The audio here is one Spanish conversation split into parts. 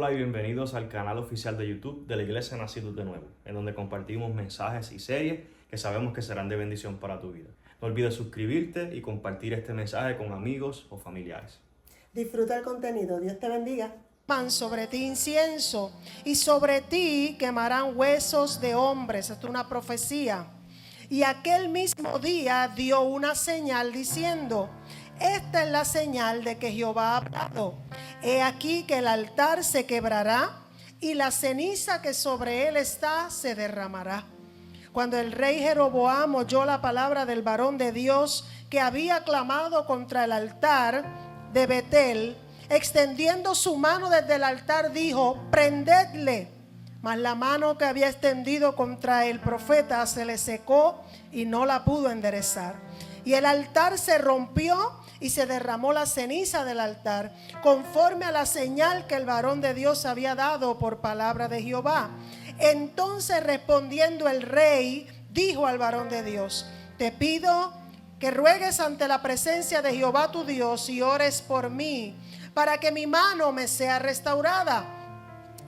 Hola y bienvenidos al canal oficial de YouTube de la Iglesia Nacidos de Nuevo, en donde compartimos mensajes y series que sabemos que serán de bendición para tu vida. No olvides suscribirte y compartir este mensaje con amigos o familiares. Disfruta el contenido. Dios te bendiga. Sobre ti incienso y sobre ti quemarán huesos de hombres. Esto es una profecía. Y aquel mismo día dio una señal diciendo: esta es la señal de que Jehová ha hablado. He aquí que el altar se quebrará y la ceniza que sobre él está se derramará. Cuando el rey Jeroboam oyó la palabra del varón de Dios que había clamado contra el altar de Betel, extendiendo su mano desde el altar, dijo: prendedle. Mas la mano que había extendido contra el profeta se le secó y no la pudo enderezar. Y el altar se rompió y se derramó la ceniza del altar, conforme a la señal que el varón de Dios había dado por palabra de Jehová. Entonces, respondiendo el rey, dijo al varón de Dios: te pido que ruegues ante la presencia de Jehová tu Dios y ores por mí, para que mi mano me sea restaurada.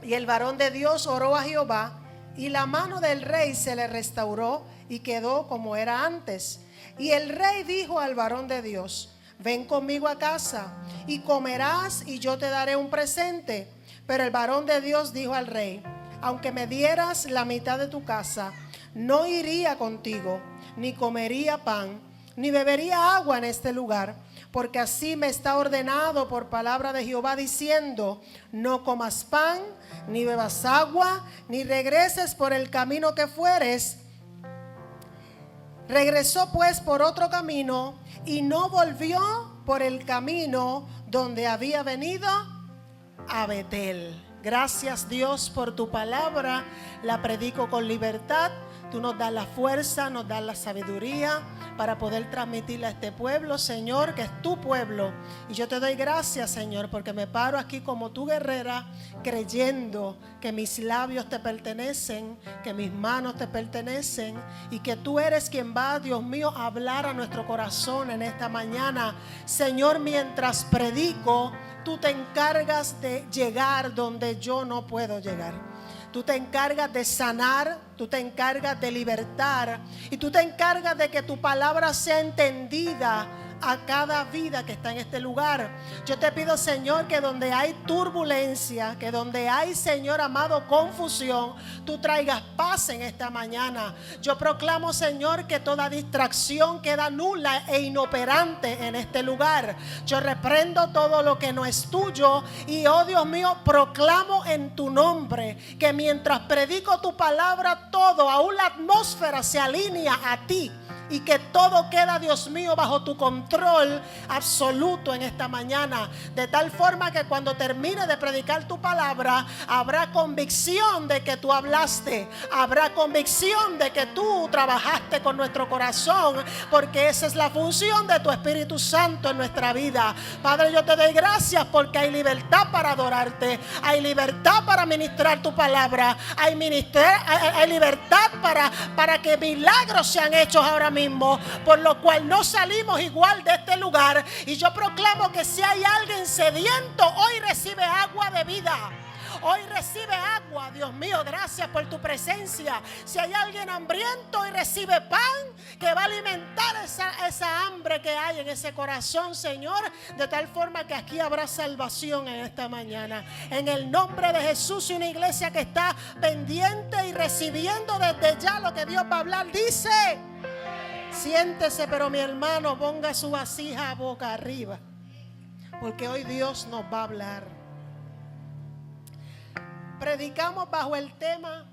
Y el varón de Dios oró a Jehová, y la mano del rey se le restauró y quedó como era antes. Y el rey dijo al varón de Dios: ven conmigo a casa y comerás y yo te daré un presente. Pero el varón de Dios dijo al rey: aunque me dieras la mitad de tu casa, no iría contigo, ni comería pan, ni bebería agua en este lugar, porque así me está ordenado por palabra de Jehová, diciendo: no comas pan, ni bebas agua, ni regreses por el camino que fueres. Regresó pues por otro camino y no volvió por el camino donde había venido, a Betel. Gracias, Dios, por tu palabra. La predico con libertad. Tú nos das la fuerza, nos das la sabiduría para poder transmitirle a este pueblo, Señor, que es tu pueblo. Y yo te doy gracias, Señor, porque me paro aquí como tu guerrera, creyendo que mis labios te pertenecen, que mis manos te pertenecen, y que tú eres quien va, Dios mío, a hablar a nuestro corazón en esta mañana. Señor, mientras predico, tú te encargas de llegar donde yo no puedo llegar. Tú te encargas de sanar, tú te encargas de libertar, y tú te encargas de que tu palabra sea entendida a cada vida que está en este lugar. Yo te pido, Señor, que donde hay turbulencia, que donde hay, Señor amado, confusión, tú traigas paz en esta mañana. Yo proclamo, Señor, que toda distracción queda nula e inoperante en este lugar. Yo reprendo todo lo que no es tuyo y, oh Dios mío, proclamo en tu nombre que mientras predico tu palabra, todo, aún la atmósfera se alinea a ti. Y que todo queda, Dios mío, bajo tu control absoluto en esta mañana. De tal forma que cuando termine de predicar tu palabra, habrá convicción de que tú hablaste. Habrá convicción de que tú trabajaste con nuestro corazón. Porque esa es la función de tu Espíritu Santo en nuestra vida. Padre, yo te doy gracias porque hay libertad para adorarte. Hay libertad para ministrar tu palabra. Hay libertad para que milagros sean hechos ahora mismo, por lo cual no salimos igual de este lugar. Y yo proclamo que si hay alguien sediento, hoy recibe agua de vida. Hoy recibe agua, Dios mío, gracias por tu presencia. Si hay alguien hambriento, hoy recibe pan que va a alimentar esa hambre que hay en ese corazón, Señor. De tal forma que aquí habrá salvación en esta mañana. En el nombre de Jesús, y una iglesia que está pendiente y recibiendo desde ya lo que Dios va a hablar, dice: siéntese, pero mi hermano, ponga su vasija boca arriba, porque hoy Dios nos va a hablar. Predicamos bajo el tema,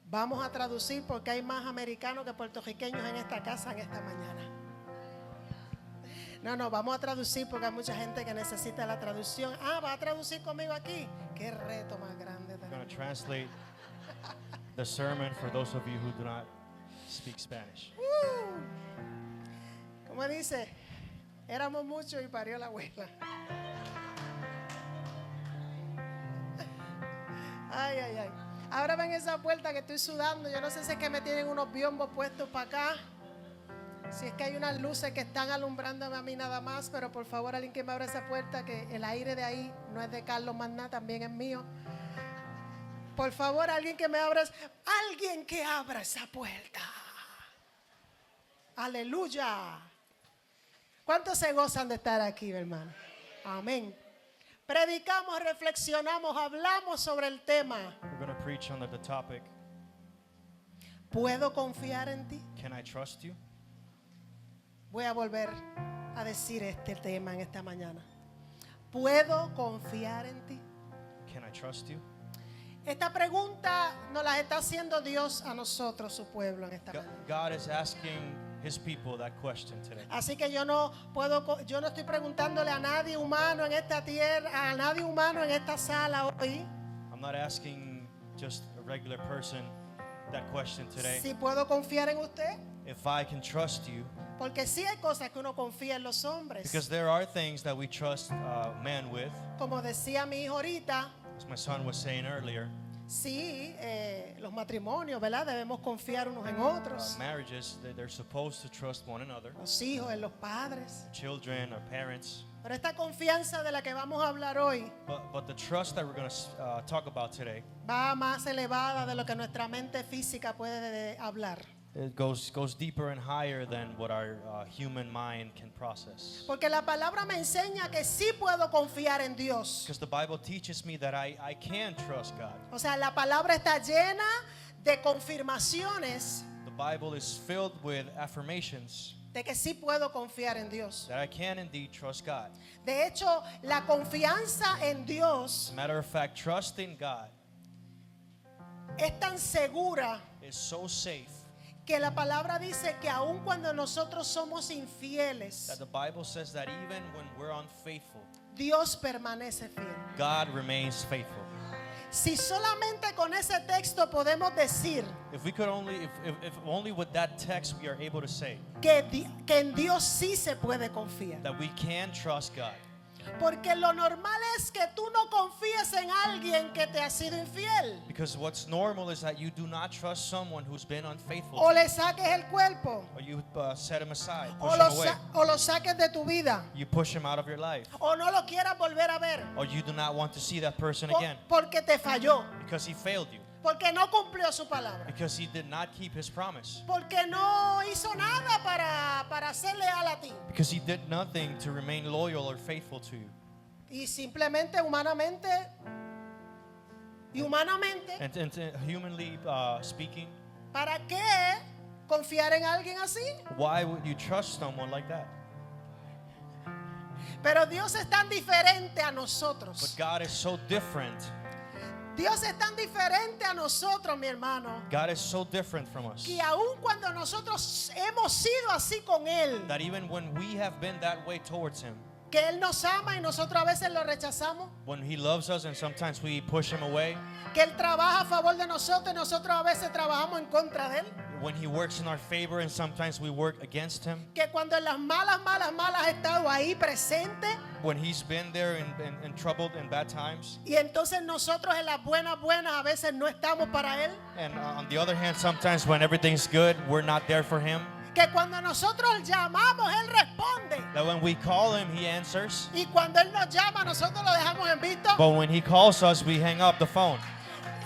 vamos a traducir porque hay más americanos que puertorriqueños en esta casa en esta mañana. No, vamos a traducir porque hay mucha gente que necesita la traducción. ¿Va a traducir conmigo aquí? Qué reto más grande. I'm going to translate the sermon for those of you who do not speak Spanish. ¿Cómo dice? Éramos muchos y parió la abuela. Ay. Ahora ven esa puerta que estoy sudando. Yo no sé si es que me tienen unos biombos puestos para acá. Si es que hay unas luces que están alumbrándome a mí nada más, pero por favor alguien que me abra esa puerta, que el aire de ahí no es de Carlos más nada, también es mío. Por favor, alguien que abra esa puerta. Aleluya. ¿Cuántos se gozan de estar aquí, hermano? Amén. Predicamos, reflexionamos, hablamos sobre el tema. We're going to preach on the topic, ¿Puedo confiar en ti? Can I trust you? Voy a volver a decir este tema en esta mañana. ¿Puedo confiar en ti? Can I trust you? Esta pregunta nos la está haciendo Dios a nosotros, su pueblo, en esta mañana. God is asking his people that question today. Así que yo no estoy preguntándole a nadie humano en esta tierra, a nadie humano en esta sala hoy, I'm not asking just a regular person that question today. si puedo confiar en usted. If I can trust you, Porque sí hay cosas que uno confía en los hombres. because there are things that we trust man with. Como decía mi hijo ahorita, As my son was saying earlier, sí, los matrimonios, ¿verdad? Debemos confiar unos en otros. marriages, they're supposed to trust one another. Los hijos en los padres. Children, our parents. Pero esta confianza de la que vamos a hablar hoy But the trust that we're going to talk about today, va más elevada de lo que nuestra mente física puede hablar. it goes deeper and higher than what our human mind can process. Porque la palabra me enseña que sí puedo confiar en Dios. Because the Bible teaches me that I can trust God. O sea, la palabra está llena de confirmaciones The Bible is filled with affirmations de que sí puedo confiar en Dios. that I can indeed trust God. De hecho, la confianza en As Dios a matter of fact, trusting God es tan segura is so safe que la palabra dice que aun cuando nosotros somos infieles, that the Bible says that even when we're unfaithful, Dios permanece fiel. God remains faithful. Si solamente con ese texto podemos decir If we could only, if only with that text we are able to say que en Dios sí se puede confiar. that we can trust God. Porque lo normal es que tú no confíes en alguien que te ha sido infiel. Because what's normal is that you do not trust someone who's been unfaithful O to le you, saques el cuerpo. or you set him aside, O push lo, him away, o lo saques de tu vida. you push him out of your life, O no lo quieras volver a ver. or you do not want to see that person Po- again Porque te falló. because he failed you, Porque no cumplió su palabra. because he did not keep his promise, Porque no hizo nada para ser leal a ti. because he did nothing to remain loyal or faithful to you. Y simplemente humanamente, And humanly speaking, ¿para qué confiar en alguien así? why would you trust someone like that? Pero Dios es tan diferente a But nosotros. God is so different. Dios es tan diferente a nosotros, mi hermano, God is so different from us que aun cuando nosotros hemos sido así con Él, that even when we have been that way towards him, que Él nos ama y nosotros a veces lo rechazamos, when he loves us and sometimes we push him away, que Él trabaja a favor de nosotros y nosotros a veces trabajamos en contra de Él, when he works in our favor and sometimes we work against him, que cuando en las malas ha estado ahí presente when he's been there in troubled and bad times, y entonces nosotros en las buenas a veces no estamos para Él, and on the other hand, sometimes when everything's good, we're not there for him, que cuando nosotros llamamos Él responde that when we call him, he answers, y cuando Él nos llama nosotros lo dejamos en visto. but when he calls us, we hang up the phone.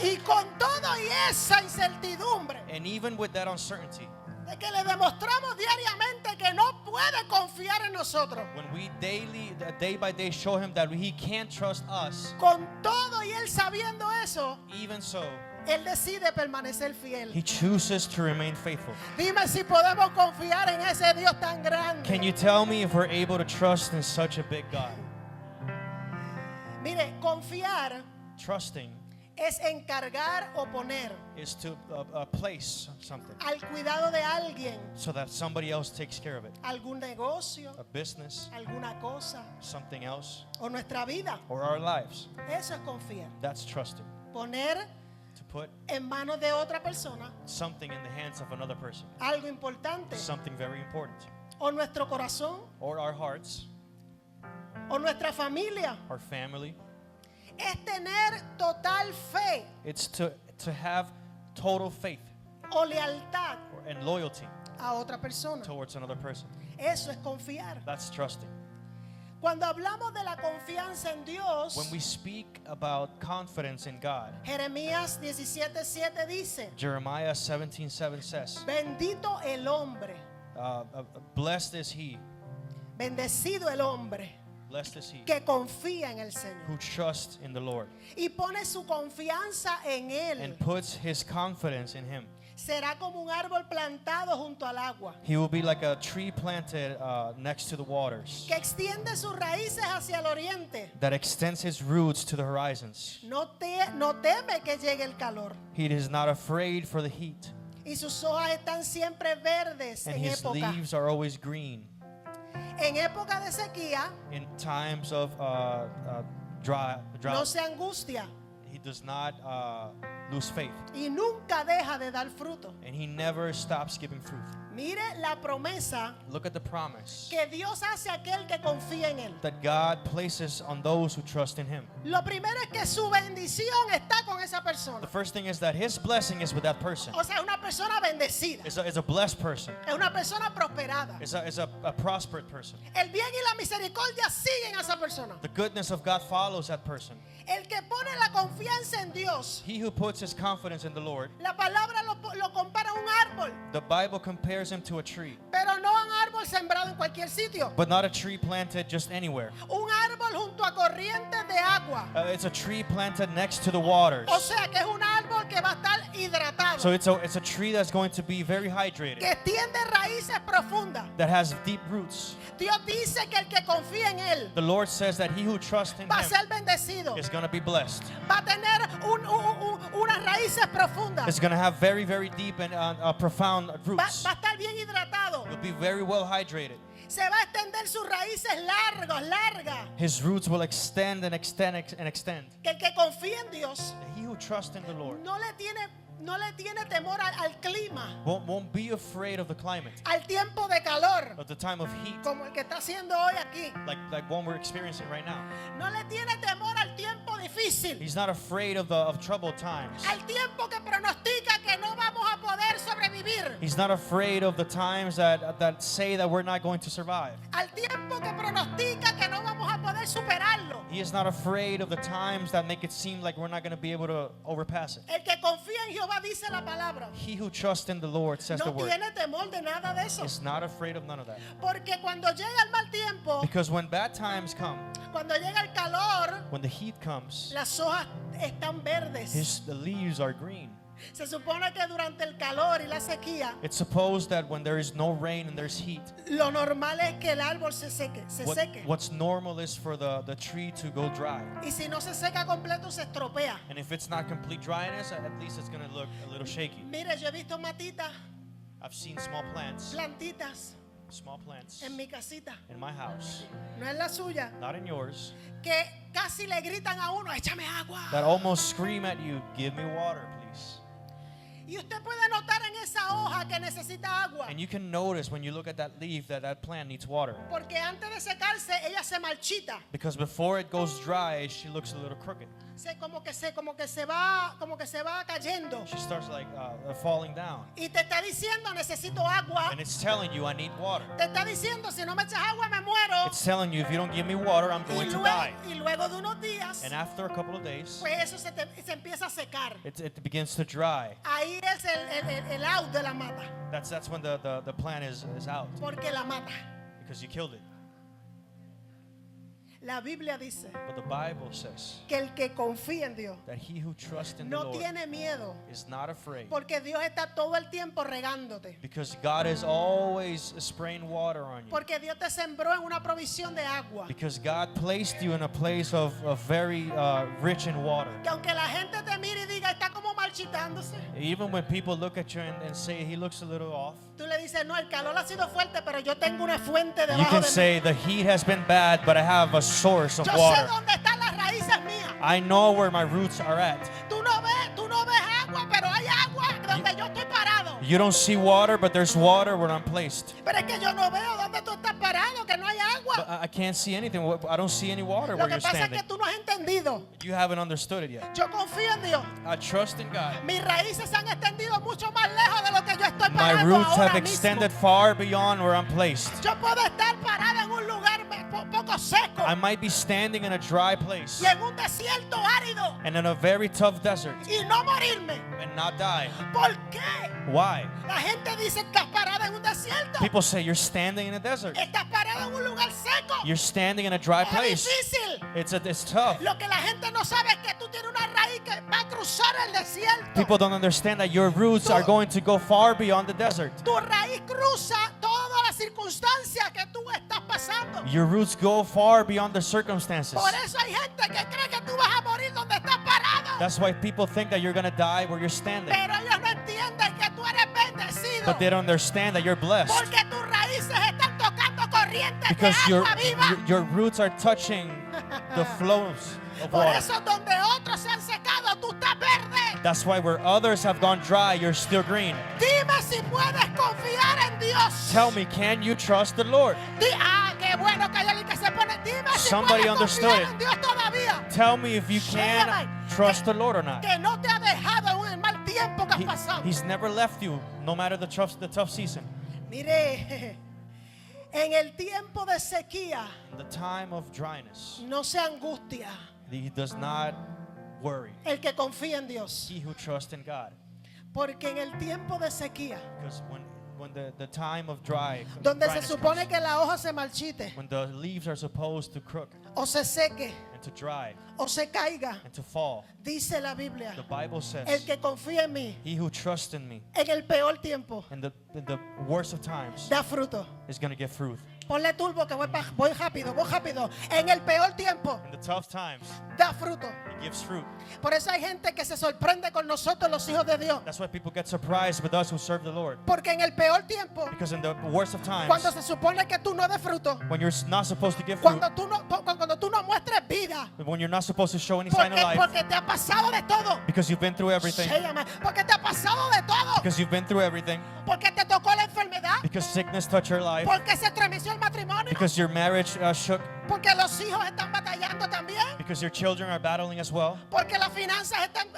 Y con todo y esa incertidumbre And even with that uncertainty, de que le demostramos diariamente que no puede confiar en nosotros, when we day by day show him that he can't trust us, con todo y Él sabiendo eso, even so, Él decide permanecer fiel. he chooses to remain faithful. Dime si podemos confiar en ese Dios tan grande. Can you tell me if we're able to trust in such a big God? Mire, confiar Trusting es encargar o poner is to place something al cuidado de alguien so that somebody else takes care of it. algún negocio, A business, alguna cosa something else, o nuestra vida. or our lives. Eso es confiar. That's trusting. Poner To put en manos de otra persona something in the hands of another person. algo importante, Something very important. o nuestro corazón, Or our hearts, o nuestra familia. our family. Es tener total fe It's to have total faith o lealtad and loyalty a otra persona. towards another person. Eso es confiar. That's trusting. Cuando hablamos de la confianza en Dios, When we speak about confidence in God, Jeremías 17:7 dice, Jeremiah 17:7 says, bendito el hombre, blessed is he, bendecido el hombre blessed is he que confía en el Señor who trusts in the Lord y pone su confianza en Él. and puts his confidence in him. Será como un árbol plantado junto al agua, He will be like a tree planted next to the waters que extiende sus raíces hacia el oriente. that extends his roots to the horizons. No teme que llegue el calor. He is not afraid for the heat, Y sus hojas están siempre verdes and en his época. leaves are always green. En época de sequía In times of drought, no se angustia he does not lose faith, y nunca deja de dar fruto. and he never stops giving fruit. Mire la promesa Look at the promise que Dios hace a aquel que confía en Él. that God places on those who trust in him. Lo primero es que su bendición está con esa The persona. first thing is that his blessing is with that person. O sea, es una persona bendecida, It's a blessed person. es una persona prosperada. It's a prospered person. El bien y la misericordia siguen a esa persona. The goodness of God follows that person. El que pone la confianza en Dios, He who puts his confidence in the Lord, la palabra lo compara a un árbol, the Bible compares him to a tree, pero no a un árbol sembrado en cualquier sitio. but not a tree planted just anywhere. Un árbol junto a corrientes de agua. It's a tree planted next to the waters. O sea que es un árbol que va a estar hidratado, So it's a tree that's going to be very hydrated, que tiende raíces profundas. that has deep roots. Dios dice que el que confía en Él The Lord says that he who trusts in va a him ser bendecido, is going to be blessed. va a tener unas raíces profundas, It's going to have very, very deep and profound va roots. a estar bien hidratado, You'll be very well hydrated. se va a extender sus raíces largas. His roots will extend and extend and extend. Que el que confía en Dios He who trusts in the Lord no le tiene temor al clima, won't be afraid of the climate, al tiempo de calor, of the time of heat, como el que está haciendo hoy aquí. like one we're experiencing right now. No le tiene temor al tiempo difícil, He's not afraid of troubled times. al tiempo que pronostica que no vamos a poder sobrevivir, He's not afraid of the times that say that we're not going to survive. al tiempo que pronostica que no vamos a poder superarlo. He is not afraid of the times that make it seem like we're not going to be able to overpass it. El que confía en Jehová, dice la palabra, He who trusts in the Lord, says the no word, tiene temor de nada de eso. is not afraid of none of that. Porque cuando llega el mal tiempo, Because when bad times come, cuando llega el calor, when the heat comes, las hojas están verdes. the leaves are green. Se supone que durante el calor y la sequía, It's supposed that when there is no rain and there's heat, lo normal es que el árbol se seque. what's normal is for the tree to go dry. Y si no se seca completo, se estropea. And if it's not complete dryness, at least it's going to look a little shaky. Mire, yo he visto matitas, I've seen small plants en mi casita, in my house, no es la suya, not in yours, que casi le gritan a uno, échame agua. that almost scream at you, give me water, please. Y usted puede notar en esa hoja que necesita agua. And you can notice when you look at that leaf that plant needs water. Porque antes de secarse, ella se marchita. Because before it goes dry, she looks a little crooked. Como que se va cayendo. She starts like falling down. Y te está diciendo, necesito agua. And it's telling you, I need water. Te está diciendo, si no me echas agua, me muero. It's telling you, if you don't give me water, I'm going to die. Y luego de unos días, And after a couple of days, pues eso se empieza a secar. it begins to dry. Ahí es el out de la mata. That's when the plant is out, Porque la mata. because you killed it. La Biblia dice But the Bible says que el que confía en Dios that he who trusts in the no Lord tiene miedo. is not afraid, Porque Dios está todo el tiempo regándote. because God is always spraying water on you. Porque Dios te sembró en una provisión de agua. Because God placed you in a place of very rich in water. Que aunque la gente te mire y diga, está como marchitándose, Even when people look at you and say he looks a little off, tú le dices, no, el calor ha sido fuerte, pero yo tengo una fuente you debajo can de say the heat has been bad, but I have a source of mí. Yo sé water. dónde están las raíces mías. I know where my roots are at. Tú no ves agua, pero hay agua donde yo estoy parado. You don't see water, but there's water where I'm placed. Pero es que yo no veo dónde tú estás parado, que no hay But agua. I can't see anything. I don't see any water Lo where que you're pasa es standing. que tú no has entendido. You haven't understood it yet. Yo confío en Dios. I trust in God. Mis raíces se han extendido mucho más lejos de lo que yo estoy estoy My parado roots ahora have mismo. extended far beyond where I'm placed. Yo puedo estar parada en un lugar poco seco I might be standing in a dry place y en un desierto árido and in a very tough desert y no morirme. and not die. ¿Por qué? Why? La gente dice estás parada en un desierto. People say you're standing in a desert. Estás parada en un lugar seco. You're standing in a dry Es place. difícil. It's tough. Lo que la gente no sabe es que tú tienes una raíz que va a cruzar el desierto. People don't understand that your roots are going to go far beyond the desert. Tu raíz cruza todas las circunstancias que tú estás pasando. Your roots go far beyond the circumstances. Por eso hay gente que cree que tú vas a morir donde estás parado. That's why people think that you're going to die where you're standing. Pero ellos no entienden que tú eres bendecido. But they don't understand that you're blessed. Porque tus raíces están tocando corrientes de Because agua viva. your roots are touching the flows of Por water. eso donde otros se han secado, tú estás verde. That's why where others have gone dry, you're still green. Dime si puedes confiar en Dios. Tell me, can you trust the Lord? Qué bueno que hay alguien que se pone. Dime si Somebody puedes understood confiar it. en Dios todavía. Tell me if you can trust the Lord or not. Que no te ha dejado en el mal tiempo que has pasado. He's never left you, no matter the tough season. Mire, en el tiempo de sequía, In the time of dryness, no se angustia he does not worry. el que confía en Dios. He who trusts in God. Porque en el tiempo de sequía, Because when the time of donde se dryness supone comes, que la hoja se marchite, when the leaves are supposed to crook o se seque, and to dry o se caiga, and to fall, dice la Biblia, the Bible el says, que confía en mí, he who trusts in me en el peor tiempo, in the worst of times da fruto. is going to get fruit. Ponle turbo que voy rápido, voy rápido. En el peor tiempo, In the tough times, da fruto. he gives fruit. Por eso hay gente que se sorprende con nosotros, los hijos de Dios. That's why people get surprised with us who serve the Lord. Porque en el peor tiempo, Because in the worst of times, cuando se supone que tú no des fruto, when you're not supposed to give fruit, cuando tú no muestres vida, when you're not supposed to show any sign of life, porque te ha pasado de todo. because you've been through everything, Porque te ha pasado de todo. because you've been through everything, Porque te tocó la enfermedad. because sickness touched your life, Porque se estremeció el matrimonio. because your marriage shook, Porque los hijos están batallando también. because your children are battling as well, Porque las finanzas están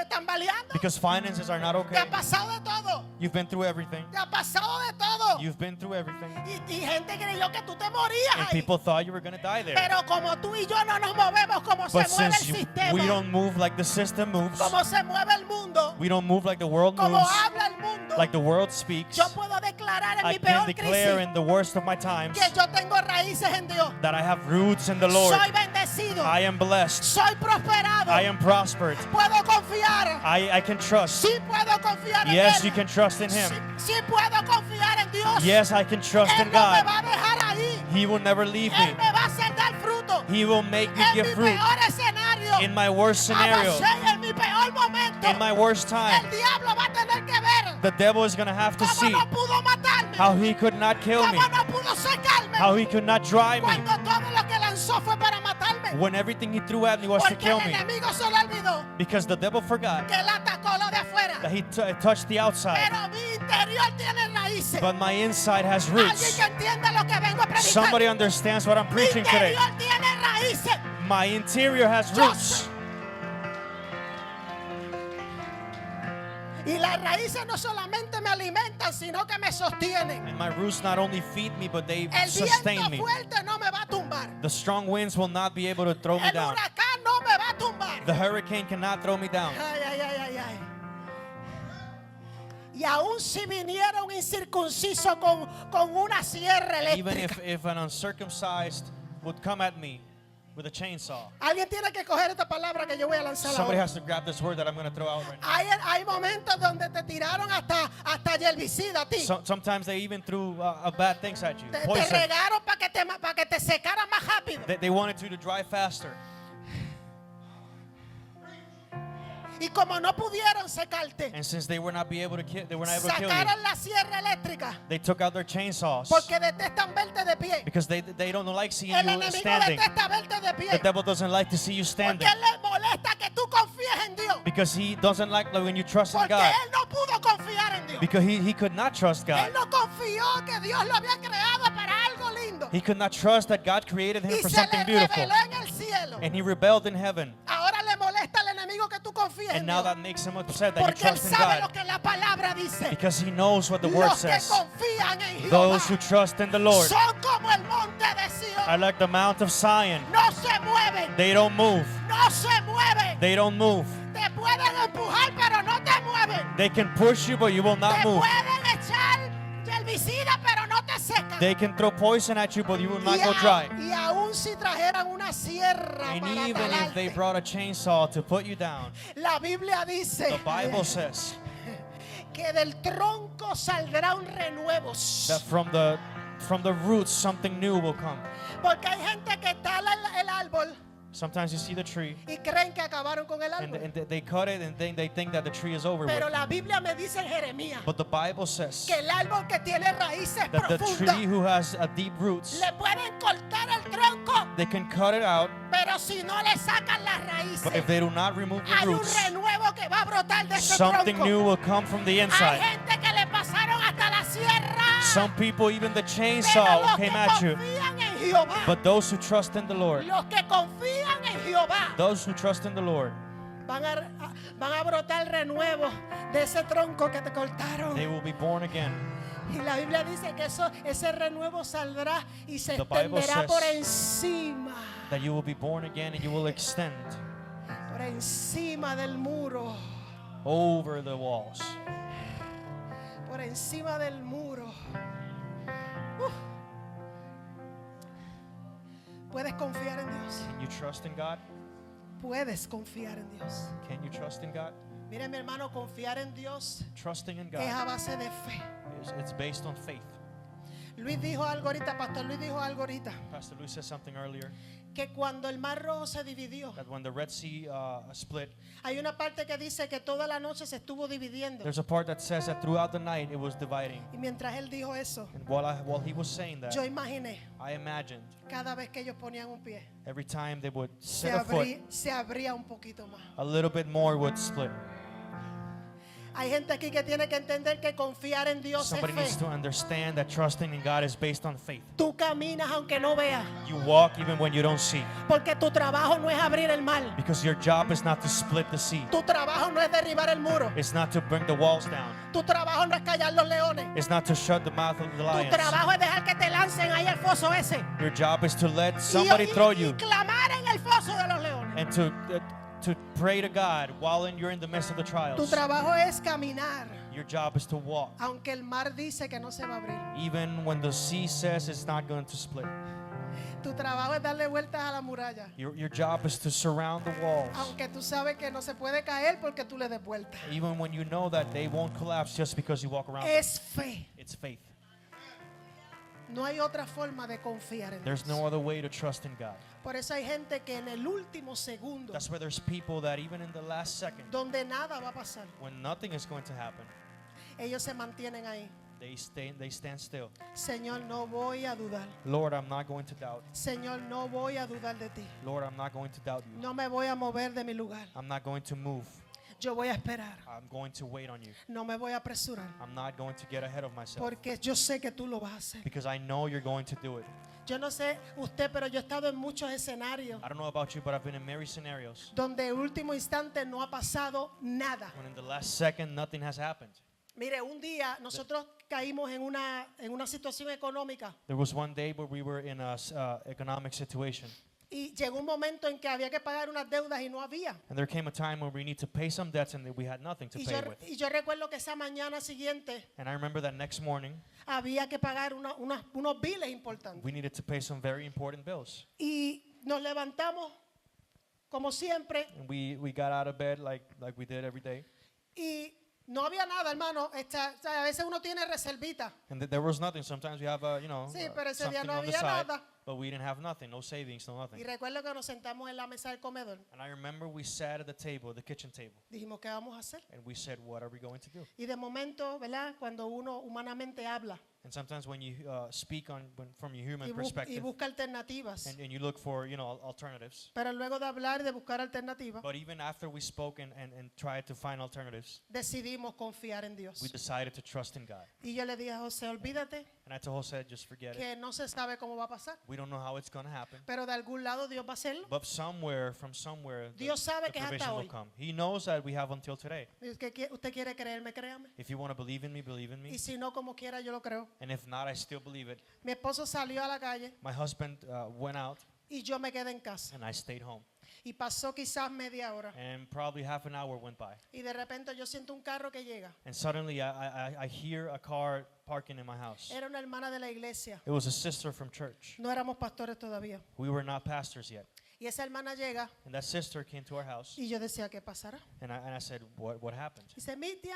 tambaleando. because finances are not Te okay. ha pasado de todo. You've been through everything. Te ha pasado de todo. You've been through everything. Y gente creyó que tú te morías And ahí. people thought you were going to die there. Pero como tú y yo no nos movemos como se But mueve el since sistema, we don't move like the system moves, como se mueve el mundo, we don't move like the world como moves, habla el mundo, like the world speaks, yo puedo declarar en I mi can peor declare crisis in the worst of my times que yo tengo raíces en Dios. that I have roots in the Lord. Soy bendecido. I am blessed. Soy prosperado. I am prospered. Puedo confiar. I can trust. Sí puedo confiar en Yes, Él. you can trust in Him. Sí puedo confiar en Dios. Yes, I can trust Él in no me God. va a dejar ahí. He will never leave Él me. me va a hacer dar fruto. He will make me En give mi fruit peor escenario. in my worst scenario, En mi peor momento. in my worst time. El diablo va a tener que ver The devil is going to have to cómo see no pudo matarme. how he could not kill me, Cómo no pudo secarme. how he could not dry me, Cuando todo lo que lanzó fue para matarme. when everything he threw at me was to Porque kill el me. enemigo se le olvidó Because the devil forgot que él atacó lo de afuera. that he touched the outside, Pero mi interior tiene raíces. but my inside has Alguien roots. que entienda lo que vengo a predicar. Somebody understands what I'm Mi preaching today. interior tiene raíces. My interior has Yo roots. Y las raíces no solamente me alimentan, sino que me sostienen. And my roots not only feed me, but they El sustain viento me. fuerte no me va a tumbar. The strong winds will not be able to throw me El down. huracán no me va a tumbar. The hurricane cannot throw me down. Ay, ay, ay, ay, ay. Y aún si viniera un incircunciso con una sierra Even eléctrica. if an uncircumcised would come at me with a chainsaw. Alguien tiene que coger esta palabra que yo voy a lanzar Somebody ahora. has to grab this word that I'm going to throw out right now. Hay momentos donde te tiraron hasta herbicida a ti. Sometimes they even threw bad things at you. Te Poison. regaron para que te secara más rápido. They wanted you to dry faster. Y como no pudieron secarte, And since they were not able to kill you, sacaron la sierra eléctrica they took out their chainsaws porque detestan verte de pie. because they don't like seeing El you enemigo standing. detesta verte de The pie devil doesn't like to see you standing porque le molesta que tú confíes en Dios. because he doesn't like when you trust in Porque God, él no pudo confiar en Dios. because he could not trust God. Él no confió que Dios lo había creado para algo lindo. He could not trust that God created him Y for se something le beautiful. reveló en el cielo. And he rebelled in heaven. Ahora le molesta al enemigo que tú confíes en And now Dios. that makes him upset that you Porque él trust in sabe lo God. que la palabra dice. Because he knows what the word Los que says. confían en Jehová Those who trust in the Lord son como el monte de Sion. are like the Mount of Zion. No se mueven, They don't move. no se mueven. They don't move. Te pueden empujar, pero no te mueven. They can push you, but you will not Te move. pueden echar herbicida, pero no te secan. They can throw poison at you, but you will not y, go dry. y aún si trajeran una sierra And para even if they talarte, brought a chainsaw to put you down, la Biblia dice the Bible says que del tronco saldrá un renuevo. that from the roots something new will come. Porque hay gente que tala el árbol Sometimes you see the tree y creen que acabaron con el and, árbol. and they cut it and they think that the tree is over Pero with. la Biblia me dice en Jeremías But the Bible says que el árbol que tiene raíces that the profundas tree who has deep roots, le pueden cortar el tronco, they can cut it out, pero si no le sacan las but if raíces, they do not remove the hay un roots, renuevo que va a brotar de ese something tronco. new will come from the Hay inside. gente que le pasaron hasta la sierra. Some people, even the Pero chainsaw los que came at you. confían en Jehová, But those who trust in the Lord, los que confían en Jehová, those who trust in the Lord, van a brotar renuevo de ese tronco que te cortaron. they will be born again. Y la Biblia dice que ese renuevo saldrá y se The Bible extenderá says por encima, That you will be born again and you will extend por encima del muro, over the walls. por encima del muro. Uf. Puedes confiar en Dios. Can you trust in God? Puedes confiar en Dios. Can you trust in God? Mire, mi hermano, confiar en Dios Trusting in es God a base de fe. it's based on faith. Luis dijo algo ahorita, Pastor Luis dijo algo ahorita, Pastor Luis said something earlier que cuando el Mar Rojo se dividió, that when the Red Sea split, hay una parte que dice que toda la noche se estuvo dividiendo. there's a part that says that throughout the night it was dividing. Y mientras él dijo eso, And while he was saying that, yo imaginé I imagined cada vez que ellos ponían un pie, every time they would se set a foot, se abría un poquito más. a little bit more would split. Hay gente aquí que tiene que entender que confiar en Dios Somebody es needs fe. to understand that trusting in God is based on faith. Tú caminas aunque no veas, You walk even when you don't see. porque tu trabajo no es abrir el mar. Because your job is not to split the sea. Tu trabajo no es derribar el muro. It's not to bring the walls down. Tu trabajo no es callar los leones. It's not to shut the mouth of the Tu lions. trabajo es dejar que te lancen ahí al foso ese. Your job is to let somebody throw y you clamar en el foso de los leones. and to pray to God while you're in the midst of the Tu trials. trabajo es caminar, Your job is to walk. aunque el mar dice que no se va a abrir. Even when the sea says it's not going to split. Tu trabajo es darle vueltas a la muralla, Your job is to surround the walls. aunque tú sabes que no se puede caer porque tú le des vueltas. Even when you know that they won't collapse just because you walk around them. Es fe. It's faith. No hay otra forma de confiar en There's Dios. no other way to trust in God. Por eso hay gente que en el último segundo, That's why there's people that even in the last second, donde nada va a pasar, when nothing is going to happen, ellos se mantienen ahí. they stand still. Señor, no voy a dudar. Lord, I'm not going to doubt. Señor, no voy a dudar de ti. Lord, I'm not going to doubt you. No me voy a mover de mi lugar. I'm not going to move. Yo voy a esperar. I'm going to wait on you. No me voy a apresurar. I'm not going to get ahead of myself. Porque yo sé que tú lo vas a hacer. Because I know you're going to do it. Yo no sé usted, pero yo he estado en muchos escenarios I don't know about you, but I've been in many scenarios donde en último instante no ha pasado nada. when in the last second nothing has happened. Mire, un día nosotros caímos en una situación económica There was one day where we were in a economic situation. y llegó un momento en que había que pagar unas deudas y no había. And there came a time where we need to pay some debts and we had nothing to Y pay yo, with. y yo recuerdo que esa mañana siguiente And I remember that next morning había que pagar unos biles importantes. we needed to pay some very important bills. Y nos levantamos como siempre And we got out of bed like we did every day. y no había nada, hermano. O sea, a veces uno tiene reservita. And there was nothing. Sometimes we have Sí, pero ese día something no on the había side, nada. but we didn't have nothing, no savings, no Y nothing. recuerdo que nos sentamos en la mesa del comedor. And I remember we sat at the table, the kitchen table, Dijimos, ¿qué vamos a hacer? and we said, what are we going to do? Y de momento, ¿verdad? Cuando uno humanamente habla, And sometimes when you speak from your human y perspective, busca alternativas. and you look for, alternatives. Pero luego de hablar y de buscar alternativas, But even after we spoke and tried to find alternatives, decidimos confiar en Dios. we decided to trust in God. Y yo le dije a José, olvídate And I told Jose, just forget it. que no se sabe cómo va a pasar, We don't know how it's going to happen. pero de algún lado Dios va a hacerlo. But from somewhere, Dios sabe the que es hasta provision will hoy. come. He knows that we have until today. Usted quiere creerme, créame. If you want to believe in me, believe in me. Y si no, como quiera, yo lo creo. And if not, I still believe it. Mi esposo salió a la calle My husband went out, y yo me quedé en casa. and I stayed home. Y pasó quizás media hora. And probably half an hour went by. Y de repente yo siento un carro que llega. And suddenly, I hear a car parking in my house. Era una hermana de la iglesia. It was a sister from church. No éramos pastores todavía. We were not pastors yet. Y esa hermana llega And that sister came to our house. y yo decía, ¿qué pasará? And I said, what happened? Dice, Mitia.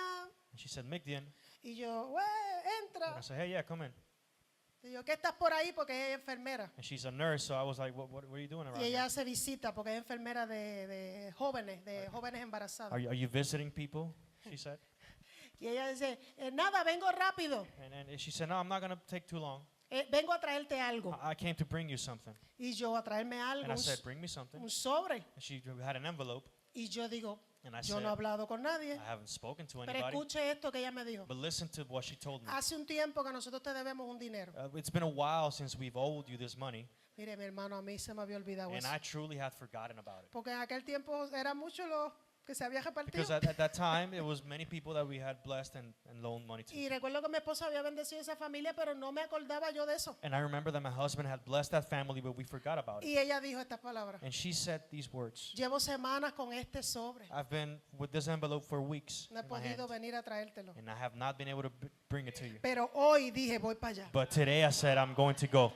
And she said, Migdian. Y yo, "Güey, And entra." I said, hey, yeah, come in. Y yo, ¿qué estás por ahí? Porque ella es enfermera. And she's a nurse, so I was like, what are you doing around Y ella here? hace visita porque es enfermera de jóvenes embarazadas. Are you visiting people? She said. Y ella dice, nada, vengo rápido. And she said, no, I'm not going to take too long. Vengo a traerte algo. I came to bring you something. Y yo a traerme algo, And I said, bring me something. un sobre. And she had an envelope. Y yo digo, And I yo said, no he hablado con nadie. I haven't spoken to Pero anybody. escuche esto que ella me dijo. But listen to what she told me. Hace un tiempo que nosotros te debemos un dinero. It's been a while since we've owed you this money. Mire, mi hermano, a mí se me había olvidado And eso. I truly had forgotten about it. Porque en aquel tiempo eran muchos los que se había repartido. Because at that time, it was many people that we had blessed and loaned money to. Y recuerdo que mi esposo había bendecido esa familia, pero no me acordaba yo de eso. And I remember that my husband had blessed that family, but we forgot about it. Y ella dijo estas palabras. And she said these words. Llevo semanas con este sobre. I've been with this envelope for weeks No he in my hand, podido venir a traértelo. and I have not been able to bring it to you. Pero hoy dije, voy para allá. But today I said I'm going to go.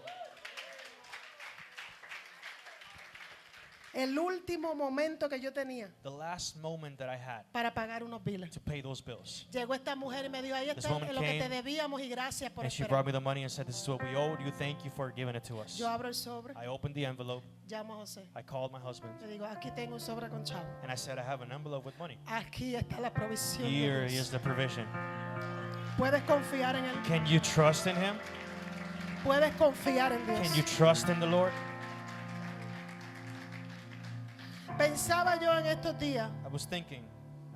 El último momento que yo tenía The last moment that I had para pagar unos biles. to pay those bills. Llegó esta mujer y me dijo, ahí This está woman lo que te came, debíamos y gracias por And she esperar. brought me the money and said, this is what we owed you. Thank you for giving it to us. Yo abro el sobre, I opened the envelope. llamo a José. I called my husband. Le digo, aquí tengo un sobre con chavo. And I said, I have an envelope with money. Aquí está la provisión de Here Dios. is the provision. Puedes confiar en Él. Can you trust in Him? Puedes confiar en Can you Dios. trust in the Lord? Pensaba yo en estos días, I was thinking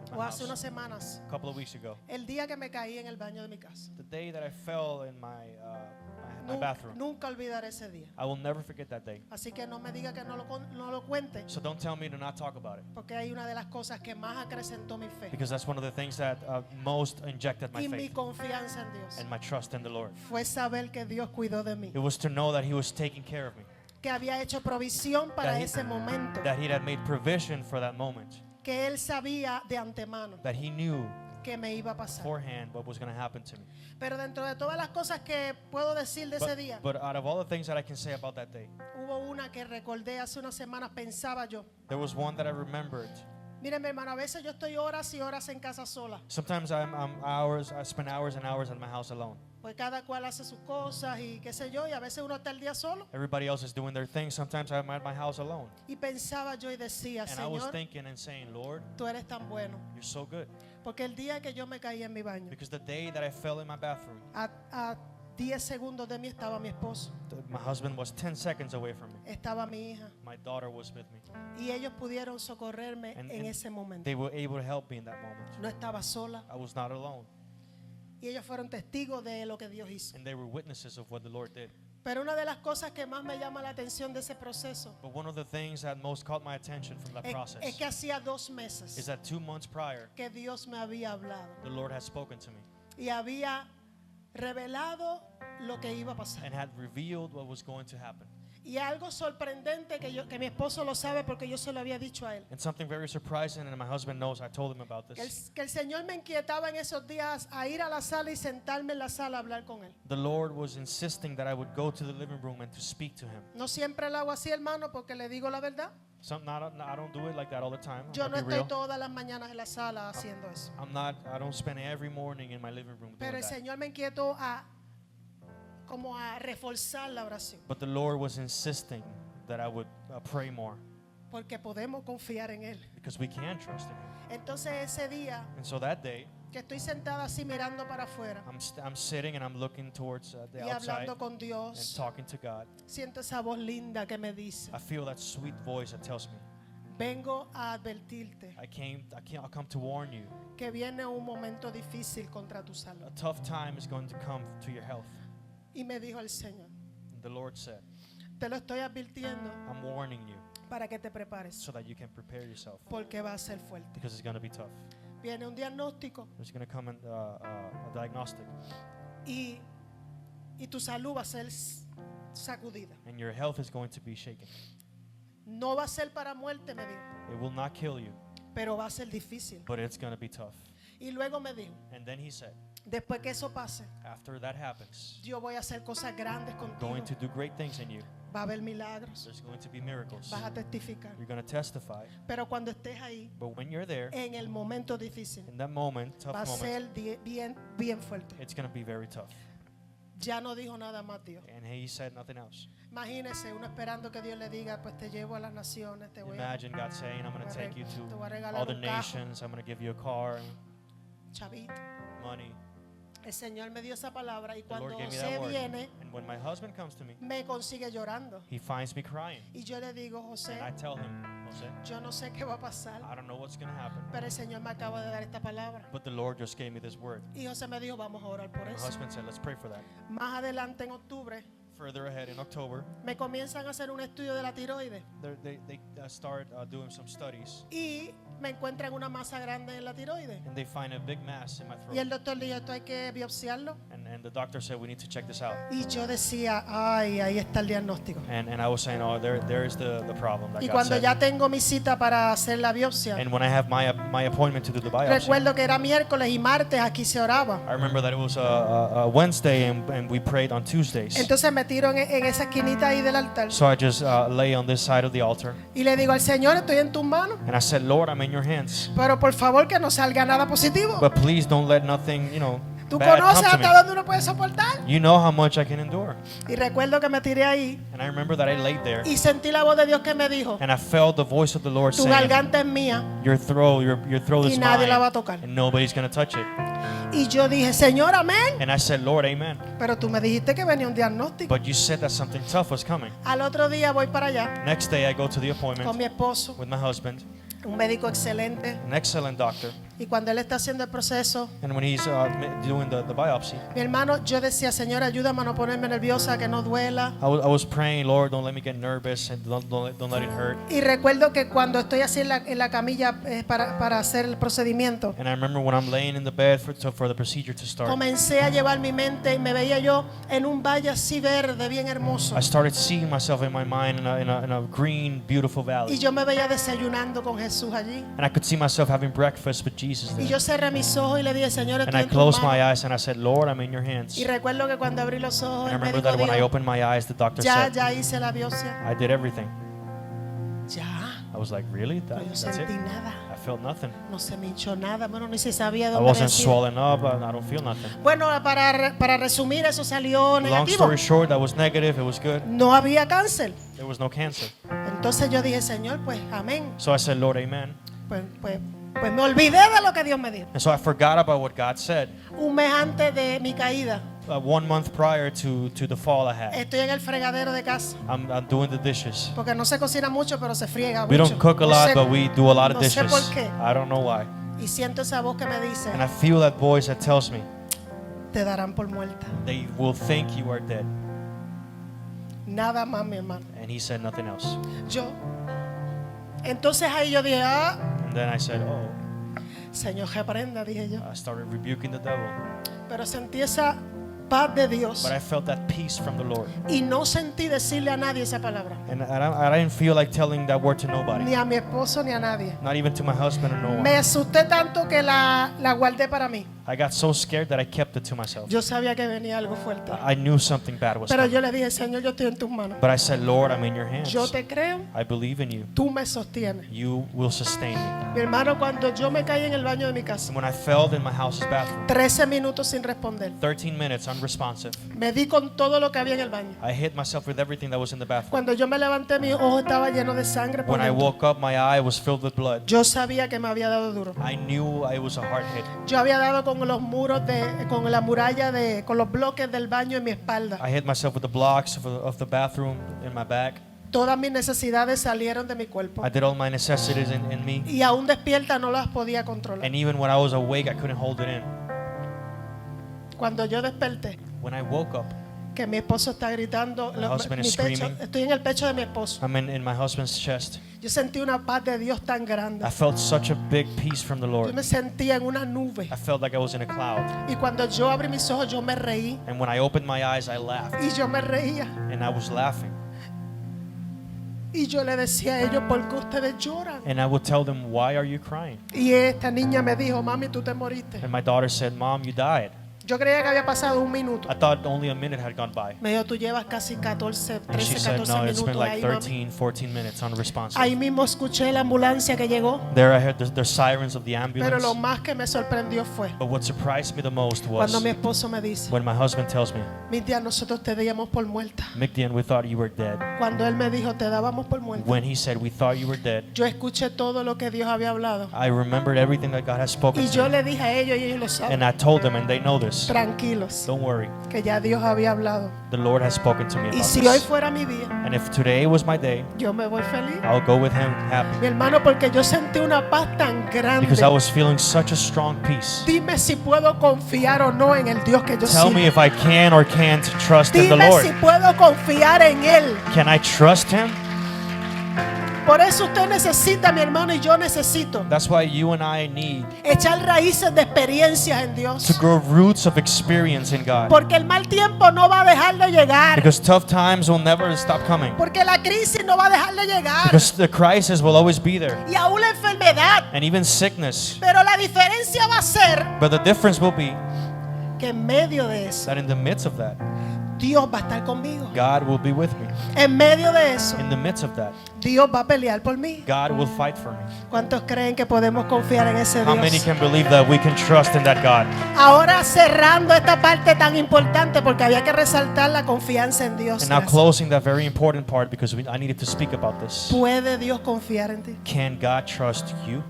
in o my hace house unas semanas, a couple of weeks ago, el día que me caí en el baño de mi casa. the day that I fell in my bathroom. Nunca olvidaré ese día. I will never forget that day. Así que no me diga que no lo cuente, So don't tell me to not talk about it, porque hay una de las cosas que más acrecentó mi fe because that's one of the things that most injected my y mi faith confianza en Dios. and my trust in the Lord. Fue saber que Dios cuidó de mí, It was to know that He was taking care of me, que había hecho provisión para That he- ese momento, that He had made provision for that moment, que Él sabía de antemano that He knew que me iba a pasar. beforehand what was going to happen to me. Pero dentro de todas las cosas que puedo decir de ese día, But out of all the things that I can say about that day, hubo una que recordé hace unas semanas, pensaba yo. there was one that I remembered. Mire, mi hermano, a veces yo estoy horas y horas en casa sola. Sometimes I spend hours and hours in my house alone. Pues cada cual hace sus cosas y qué sé yo, y a veces uno está el día solo. Everybody else is doing their thing. Sometimes I'm at my house alone. Y pensaba yo y decía, And I was Señor, thinking and saying, Lord, tú eres tan bueno. you're so good. Porque el día que yo me caí en mi baño, Because the day that I fell in my bathroom, a 10 segundos de mí estaba mi esposo, my husband was 10 seconds away from me. estaba mi hija, My daughter was with me. y ellos pudieron socorrerme And- en and ese momento. They were able to help me in that moment. No estaba sola, I was not alone. y ellos fueron testigos de lo que Dios hizo. And they were witnesses of what the Lord did. Pero una de las cosas que más me llama la atención de ese proceso But one of the things that most caught my attention from that es process que hacía 2 is meses that 2 months prior, que Dios me había hablado the Lord had spoken to me y había revelado lo que iba a pasar. and had revealed what was going to happen. Y algo sorprendente que mi esposo lo sabe porque yo se lo había dicho a él. And something very surprising, and my husband knows, I told him about Que el, this. que el Señor me inquietaba en esos días a ir a la sala y sentarme en la sala a hablar con él. The Lord was insisting that I would go to the living room and to speak to him. No siempre lo hago así, hermano, porque le digo la verdad. I don't do it like that all the time. Yo I'm no gonna be estoy real. todas las mañanas en la sala haciendo eso. I don't spend every morning in my living room Pero doing el that. Señor me inquietó como a reforzar la oración. But the Lord was insisting that I would pray more Porque podemos confiar en Él. because we can trust in him. Entonces ese día And so that day, que estoy sentada así mirando para afuera I'm sitting and I'm looking towards the y outside hablando con and Dios, talking to God. siento esa voz linda que me dice, I feel that sweet voice that tells me, vengo a advertirte I'll come to warn you. que viene un momento difícil contra tu salud. A tough time is going to come to your health. Y me dijo el Señor, And the Lord said, te lo estoy advirtiendo I'm warning you para que te prepares, so that you can prepare yourself porque va a ser fuerte. because it's going to be tough. Viene un diagnóstico There's going to come a diagnostic y tu salud va a ser sacudida. and your health is going to be shaken. No va a ser para muerte, me dijo, It will not kill you, pero va a ser difícil. but it's going to be tough. Y luego me dijo, And then he said, después que eso pase, after that happens, yo voy a hacer cosas grandes I'm contigo. going to do great things in you. Va a haber milagros, There's going to be miracles. vas a testificar. You're going to testify. Pero cuando estés ahí, But when you're there, en el momento difícil, in that moment, tough va a moment, ser bien, bien fuerte. it's going to be very tough. Ya no dijo nada más Dios. And he said nothing else. Imagínese uno esperando que Dios le diga, pues te llevo a las naciones, te voy a Imagine God saying, I'm going to take you te voy a to regalar other un carro, nations. I'm going to give you a car, chavito. money. El Señor me dio esa palabra y The Lord cuando gave me José that word. viene, And when my husband comes to me, me consigue llorando. he finds me crying. Y yo le digo, José, And I tell him, Jose, yo no sé qué va a pasar, I don't know what's going to happen. pero el Señor me acaba de dar esta palabra. But the Lord just gave me this word. Y José me dijo, vamos a orar por My eso. husband said, let's pray for that. Más adelante en octubre, Further ahead in October, me comienzan a hacer un estudio de la tiroides they start doing some studies. y me encuentran una masa grande en la tiroides. And they find a big mass in my Y el throat. doctor dijo, esto hay que biopsiarlo. And the doctor said, we need to check this out. Y yo decía, ay, ahí está el diagnóstico. And I was saying, oh, there's the problem that Y God cuando said. ya tengo mi cita para hacer la biopsia, And when I have my appointment to do the biopsy, recuerdo que era miércoles y martes, aquí se oraba. I remember that it was a Wednesday and we prayed on Tuesdays. Entonces me tiro en esa esquinita ahí del altar So I just lay on this side of the altar y le digo al Señor, estoy en tus manos, and I said, Lord, I'm in your hands. pero por favor que no salga nada positivo. But please don't let nothing, Tú bad conoces come to me. hasta dónde uno puede soportar. You know how much I can endure. Y recuerdo que me tiré ahí And I remember that I laid there y sentí la voz de Dios que me dijo, and I felt the voice of the Lord tu saying, garganta es mía your throat y is nadie la va a mine tocar. and nobody's going to touch it. Y yo dije, Señor, amén. And I said, Lord, amen. Pero tú me dijiste que venía un diagnóstico. But you said that something tough was coming. Al otro día voy para allá Next day I go to the con appointment mi esposo, with my husband, un médico excelente. an excellent doctor. Y cuando él está haciendo el proceso, And when he's doing the biopsy, mi hermano, yo decía, Señor, ayúdame a no ponerme nerviosa, que no duela. I was praying, Lord, don't let me get nervous and don't let it hurt. Y recuerdo que cuando estoy así en la camilla para hacer el procedimiento, And I remember when I'm laying in the bed for the procedure to start, comencé a llevar mi mente y me veía yo en un valle así verde, bien hermoso. I started seeing myself in my mind in a green, beautiful Y valley. yo me veía desayunando con Jesús allí. And I could see myself having breakfast with Jesus Y there. yo cerré mis ojos y le dije, Señor, And estoy I en tus closed my manos. eyes and I said, Lord, I'm in your hands. Y recuerdo que cuando abrí los ojos, And I el remember médico that when I dijo, opened my eyes, the doctor ya said, hice la biopsia. I did everything. Ya, I was like, really? pero yo That's it? sentí nada. I felt nothing. No se me hinchó nada. Bueno, ni se sabía I dónde wasn't decir. swollen up. I don't feel nothing. Bueno, para resumir, eso salió Long negativo. story short, that was negative. It was good. No había cáncer. There was no cancer. Entonces yo dije, Señor, pues amén. So I said, Lord, amen. Pues me olvidé de lo que Dios me dijo. And so I forgot about what God said. Un mes antes de mi caída, 1 month prior to the fall I had, estoy en el fregadero de casa. I'm doing the dishes. Porque no se cocina mucho, pero se friega We mucho. don't cook a No lot, sé- but we do a lot of no sé dishes. por qué. I don't know why. Y siento esa voz que me dice, And I feel that voice that tells me, te darán por muerta. they will think you are dead. Nada más, mi hermano. And he said nothing else. Entonces ahí yo dije, And then I said, oh, Señor, reprenda, dije yo. I started rebuking the devil. Pero sentí esa paz de Dios But I felt that peace from the Lord. y no sentí decirle a nadie esa palabra. And I didn't feel like telling that word to nobody. Ni a mi esposo ni a nadie. Not even to my husband or no Me one. asusté tanto que la guardé para mí. I got so scared that I kept it to myself. Yo sabía que venía algo fuerte. I knew something bad was Pero coming. yo le dije, Señor, yo estoy en tus manos. But I said, Lord, I'm in your hands. Yo te creo, I believe in you. tú me sostienes. You will sustain me. Mi hermano, cuando yo me caí en el baño de mi casa, And when I fell in my house's bathroom, 13 minutos sin responder, 13 minutes unresponsive. Me di con todo lo que había en el baño. I hit myself with everything that was in the bathroom. Cuando yo me levanté, mi ojo estaba lleno de sangre por When I dentro. woke up, my eye was filled with blood. Yo sabía que me había dado duro. I knew it was a hard hit. Yo había dado con los muros con la muralla con los bloques del baño en mi espalda. I hit myself with the blocks of the bathroom in my back. Todas mis necesidades salieron de mi cuerpo. I did all my necessities in me. Y aún despierta no las podía controlar. And even when I was awake, I couldn't hold it in. Cuando yo desperté, When I woke up, que mi esposo está gritando, My husband is pecho, screaming. estoy en el pecho de mi esposo. I'm in my husband's chest. Yo sentí una paz de Dios tan grande. I felt such a big peace from the Yo Lord. me sentía en una nube. I felt like I was in a cloud. Y cuando yo abrí mis ojos, yo me reí. And when I opened my eyes, I laughed. Y yo me reía. And I was laughing. Y yo le decía a ellos, ¿por qué ustedes lloran? And I would tell them, why are you crying? Y esta niña me dijo, mami, tú te moriste. And my daughter said, Mom, you died. Yo creía que había pasado un minuto. I thought only a minute had gone by. Me dijo, tú llevas casi 14, And she 13, said, 14 no, it's been minutos like ahí, mami. 13, 14 minutes unresponsive. Ahí mismo escuché la ambulancia que llegó. There I heard the sirens of the Pero ambulance. lo más que me sorprendió fue But what surprised me the most cuando mi was esposo me dice, when my husband tells me, Mintia, nosotros te dábamos por muerta. Mickdian, we thought you were dead. Cuando él me dijo, te dábamos por muerta. When he said, we thought you were dead, Yo escuché todo lo que Dios había hablado. I remembered everything that God has spoken Y to yo me. le dije a ellos, y ellos lo saben, And I told them, and they know this. tranquilos, Don't worry. que ya Dios había hablado. The Lord has spoken to me Y about si hoy this. fuera mi día, And if today was my day, yo me voy feliz. I'll go with him Mi happy. hermano, porque yo sentí una paz tan grande. Because I was feeling such a strong peace. Dime si puedo confiar o no en el Dios que yo Tell me sirvo. if I can or can't trust in the Dime Lord. si puedo confiar en Él. Can I trust him? Por eso usted necesita, mi hermano, y yo necesito That's why you and I need echar raíces de experiencias en to Dios. grow roots of experience in God. Porque el mal tiempo no va a dejar de llegar. Because tough times will never stop coming. Porque la crisis no va a dejar de llegar. Because the crisis will always be there. Y aún la enfermedad. And even sickness. Pero la diferencia va a ser But the difference will be que en medio de eso, that in the midst of that, Dios va a estar conmigo. God will be with me. En medio de eso, In the midst of that, Dios va a pelear por mí. God will fight for me. ¿Cuántos creen que podemos confiar en ese How many Dios? can believe that we can trust in that God? Ahora cerrando esta parte tan importante porque había que resaltar la confianza en Dios. And now Gracias. closing that very important part because I needed to speak about this. ¿Puede Dios confiar en ti? Can God trust you?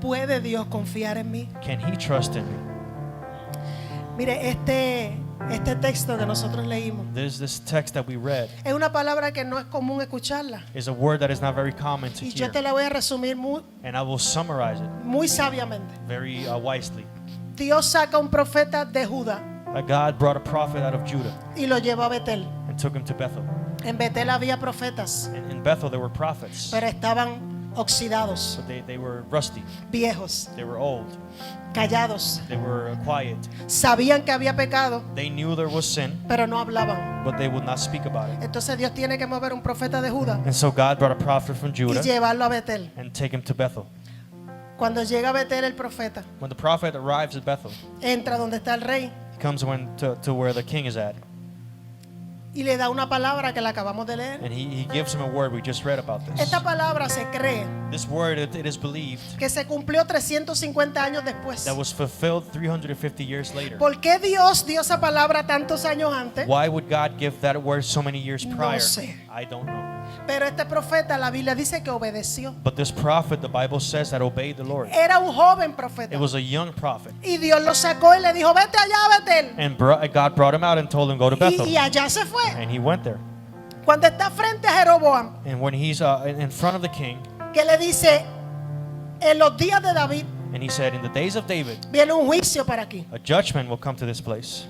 ¿Puede Dios confiar en mí? Can He trust in me? Mire, este texto que nosotros leímos There's this text that we read es una palabra que no es común escucharla. is a word that is not very common to Y yo hear. te la voy a resumir muy, And I will summarize it muy sabiamente. very wisely. Dios saca un profeta de Judá That God brought a prophet out of Judah y lo llevó a Betel. and took him to Bethel. En Betel había profetas, And in Bethel there were prophets, pero estaban oxidados, but they were rusty. viejos, They were old. callados. They were quiet. Sabían que había pecado, They knew there was sin, pero no hablaban. but they would not speak about it. Entonces Dios tiene que mover un profeta de Judá And so God brought a prophet from y Judah llevarlo a Betel. and take him to Bethel. Cuando llega a Betel el profeta, When the prophet arrives at Bethel, entra donde está el rey he comes to where the king is at. y le da una palabra que la acabamos de leer. And he gives him a word. We just read about this. Esta palabra se cree This word, it is believed, que se cumplió 350 años después. that was fulfilled 350 years later. ¿Por qué Dios dio esa palabra tantos años antes? Why would God give that word so many years No prior? sé. I don't know. Pero este profeta, la Biblia dice que obedeció. But this prophet, the Bible says, that obeyed the Lord. Era un joven profeta. It was a young prophet. Y Dios lo sacó y le dijo, vete allá a Betel. And God brought him out and told him, go to Bethel. Y allá se fue. And he went there. Cuando está frente a Jeroboam, And when he's in front of the king, que le dice, en los días de David and he said, in the days of David, viene un juicio para aquí. a judgment will come to this place.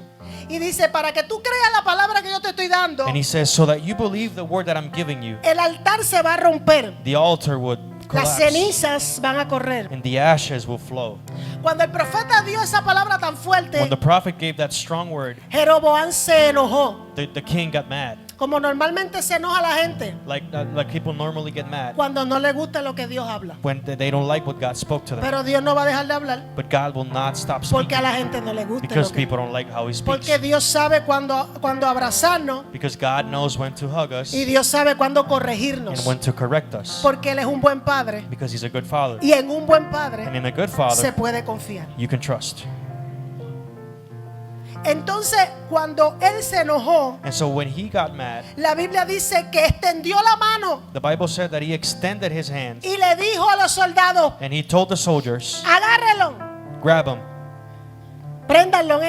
Y dice, para que tú creas la palabra que yo te estoy dando, And he says, so that you believe the word that I'm giving you, el altar se va a romper. the altar would Las collapse cenizas van a correr. and the ashes will flow. Cuando el profeta dio esa palabra tan fuerte, When the prophet gave that strong word, Jeroboam se enojó. the king got mad. Como normalmente se enoja la gente Like people normally get mad cuando no le gusta lo que Dios habla. when they don't like what God spoke to them. Pero Dios no va a dejar de hablar But God will not stop porque a speaking la gente no le gusta. because Lo que, people don't like how he speaks. porque Dios sabe cuando abrazarnos Because God knows when to hug us y Dios sabe cuando and corregirnos. when to correct us. Porque Él es un buen padre Because he's a good father. y en un buen And padre in a good se father, puede confiar. you can trust. Entonces, cuando él se enojó, And so when he got mad, la Biblia dice que extendió la mano the Bible said that he extended his hand y le dijo a los soldados, and he told the soldiers, agárrenlo, grab him préndanlo,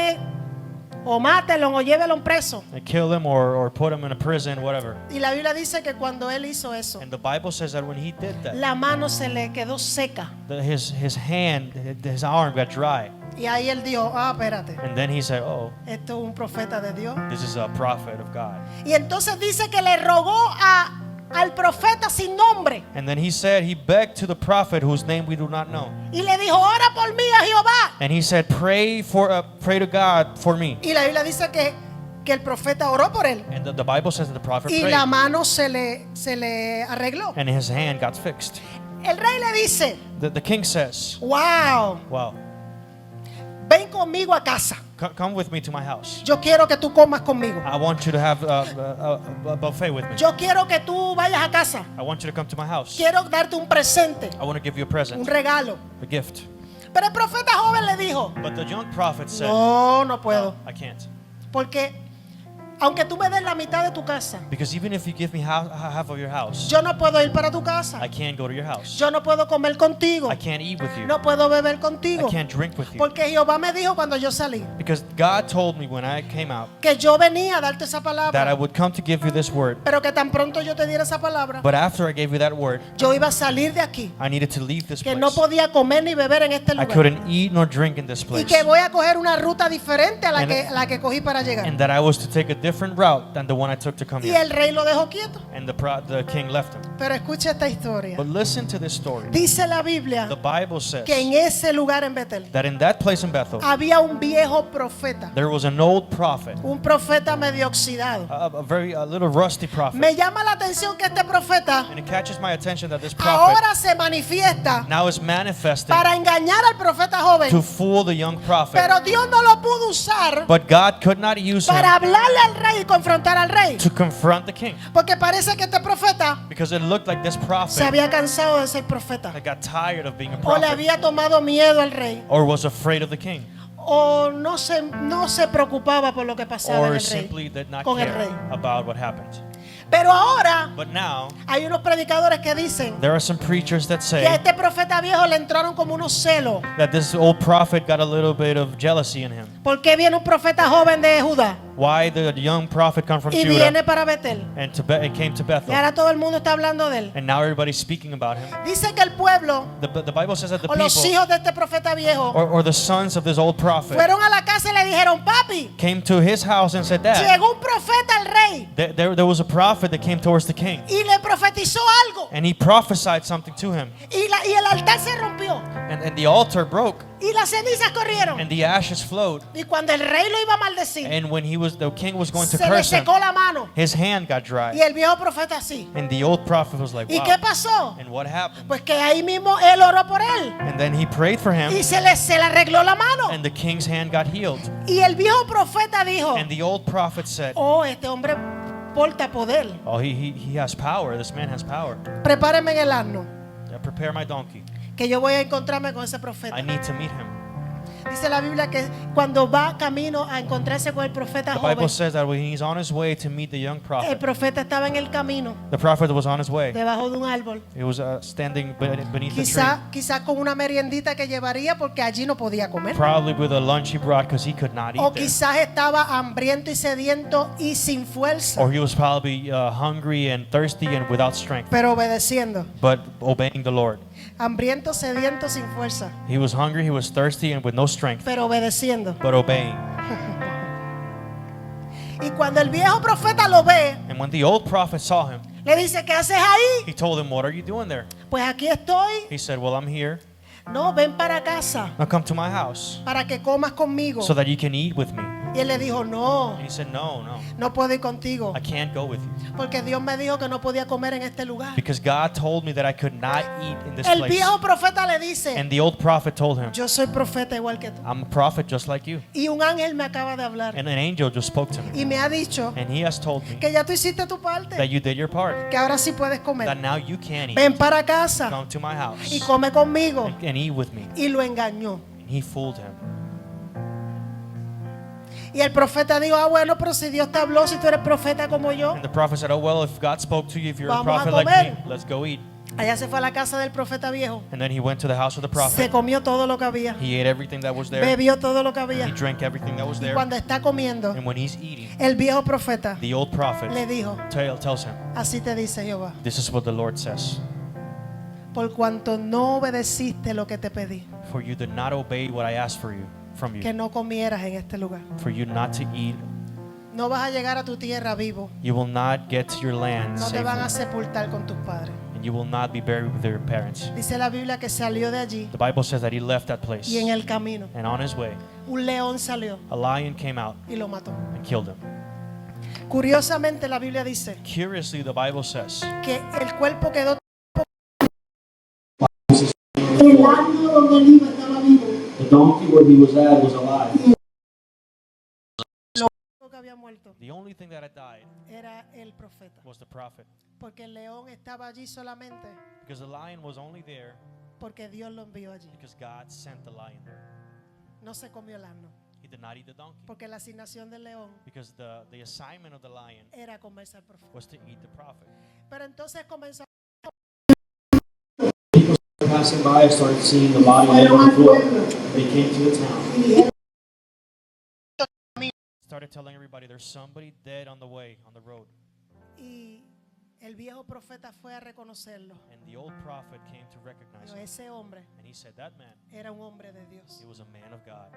o mátenlo o llévenlo preso. and kill him or put him in a prison, whatever. Y la Biblia dice que cuando él hizo eso, And the Bible says that when he did that, la mano se le quedó seca. his hand, his arm got dry. Y ahí él dijo, espérate, And then he said, oh, esto es un profeta de Dios. this is a prophet of God. Y entonces dice que le rogó al profeta sin nombre. And then he said, he begged to the prophet whose name we do not know. Y le dijo, ora por mí a Jehová. And he said, pray to God for me. Y la Biblia dice que el profeta oró por él. And the Bible says that the prophet Y prayed. la mano se le arregló. And his hand got fixed. El rey le dice, The king says, wow, wow, ven conmigo a casa. come with me to my house. Yo quiero que tú comas conmigo. I want you to have a buffet with me. Yo quiero que tú vayas a casa. I want you to come to my house. Quiero darte un presente, I want to give you a un present, regalo. a gift. Pero el profeta joven le dijo, But the young prophet said, no puedo. I can't. Porque aunque tú me des la mitad de tu casa, Because even if you give me half of your house, yo no puedo ir para tu casa. I can't go to your house. Yo no puedo comer contigo. I can't eat with you. No puedo beber I contigo. can't drink with you. Porque Jehová me dijo cuando yo salí Because God told me when I came out que yo venía a darte esa that I palabra. would come to give you this word. Pero que tan pronto yo te diera esa palabra, But after I gave you that word, yo iba a salir de aquí. I needed to leave this Que no place. podía comer ni beber en este I lugar. couldn't eat nor drink in this Y place. que voy a coger una ruta diferente a And- la que cogí para llegar. And that I was to take a different route than the one I took to come Y here. el rey lo dejó quieto. And the king left him. Pero escucha esta historia. But listen to this story. Dice la Biblia The Bible says que en ese lugar en Betel that in that place in Bethel, había un viejo profeta. there was an old prophet, Un profeta medio oxidado. a little rusty prophet. Me llama la atención que este profeta And it catches my attention that this prophet ahora se manifiesta now is manifesting para engañar al profeta joven. to fool the young prophet. Pero Dios no lo pudo usar But God could not use him para hablarle al rey y confrontar al rey. to confront the king. Porque parece que este profeta Because it looked like this se prophet había cansado de ser profeta. that got tired of being a O le prophet había tomado miedo al rey. or was afraid of the king O no se preocupaba por lo que pasaba en or el simply rey, did not con el care rey. about what happened. Pero ahora But now hay unos predicadores que dicen there are some preachers that que a say este profeta viejo le entraron como unos celos. that this old prophet got a little bit of jealousy in him. ¿Por qué viene un profeta joven de Judá Why the young prophet come from y Judah viene para Betel? and came to Y Bethel, ahora todo el mundo está hablando de él. and now everybody's speaking about him. Dice que el pueblo The Bible says that the o los people hijos de este profeta viejo or the sons of this old prophet fueron a la casa y le dijeron, papi, came to his house and said, Dad, llegó un profeta al rey there was a prophet that came towards the king, y le profetizó algo. and he prophesied something to him, Y el altar se rompió and the altar broke, y las cenizas corrieron. and the ashes flowed. Y cuando el rey lo iba a maldecir, And when the king was going to se le curse him, secó la mano. his hand got Y dry. el viejo profeta así. And the old prophet was like, ¿Y qué wow. pasó? And what happened? Pues que ahí mismo él oró por él. And then he prayed for him, Y se le arregló la mano. and the king's hand got healed. Y el viejo profeta dijo, And the old prophet said, oh, este hombre porta poder. oh, he has power. This man has power. Prepárenme en el asno, Yeah, prepare my donkey. que yo voy a encontrarme con ese I profeta. need to meet him. Dice la Biblia que cuando va camino a encontrarse con el profeta The joven, Bible says that when he's on his way to meet the young el prophet, profeta estaba en el camino, the prophet was on his way. debajo de un árbol. He was standing beneath the tree, Quizá con una meriendita que llevaría porque allí no podía comer. probably with a lunch he brought because he could not O eat there. quizás estaba hambriento y sediento y sin fuerza, Or he was probably hungry and thirsty and without strength, pero obedeciendo. but obeying the Lord. Hambriento, sediento, sin fuerza, He was hungry, he was thirsty, and with no strength, pero obedeciendo. but obeying. Y cuando el viejo profeta lo ve, And when the old prophet saw him, le dice, ¿qué haces ahí? he told him, what are you doing there? Pues aquí estoy. He said, well, I'm here. No, ven para casa Now come to my house para que comas conmigo. so that you can eat with me. Y él le dijo, no, And he said, no, no puedo ir contigo. I can't go with you. Porque Dios me dijo que no podía comer en este lugar. Because God told me that I could not eat in this El place. viejo profeta le dice, And the old prophet told him, yo soy profeta igual que tú. I'm a prophet just like you. Y un ángel me acaba de hablar. And an angel just spoke to me. Y me ha dicho And he has told me que ya tú hiciste tu that parte. you did your part. Que ahora sí puedes That comer. now you can eat. Ven para casa Come to my y house come conmigo. and eat with me. Y lo engañó. And he fooled him. Y el profeta dijo, bueno, pero si Dios te habló, si tú eres profeta como yo. And the prophet said, oh, well, if God spoke to you, if you're a Vamos a prophet like comer. me, let's go eat. Allá se fue a la casa del profeta viejo. And then he went to the house of the Se prophet. comió todo lo que había. He ate everything that was there. Bebió todo lo que He había. drank everything that was Y there. cuando está comiendo, And when he's eating, el viejo profeta the old prophet le dijo, tells him, así te dice Jehová, this is what the Lord says. por cuanto no obedeciste lo que te pedí, For you did not obey what I asked from que you. no comieras en este lugar. For you not to eat. No vas a llegar a tu tierra vivo. You will not get to your land No te van a safely. sepultar con tus padres. And you will not be buried with your parents. Dice la Biblia que salió de allí The Bible says that he left that place. y en el camino And on his way, un león salió a lion came out y lo mató. and killed him. Curiosamente la Biblia dice Curiously, the Bible says que el cuerpo quedó el año donde él iba estaba vivo. The donkey where he was at was alive. Lo que había muerto the only thing that had died era el profeta, was the prophet. porque el león estaba allí solamente Because the lion was only there porque Dios lo envió allí. because God sent the lion there. No se comió el asno, He did not eat the donkey. porque la asignación del león Because the assignment of the lion era comerse al profeta. was to eat the prophet. Pero entonces comenzó Passing by, I started seeing the body laying on the floor. They came to the town. Started telling everybody there's somebody dead on the way, on the road. y el viejo profeta fue a reconocerlo. And the old prophet came to recognize Pero him. ese hombre And he said, that man, era un hombre de Dios. he was a man of God.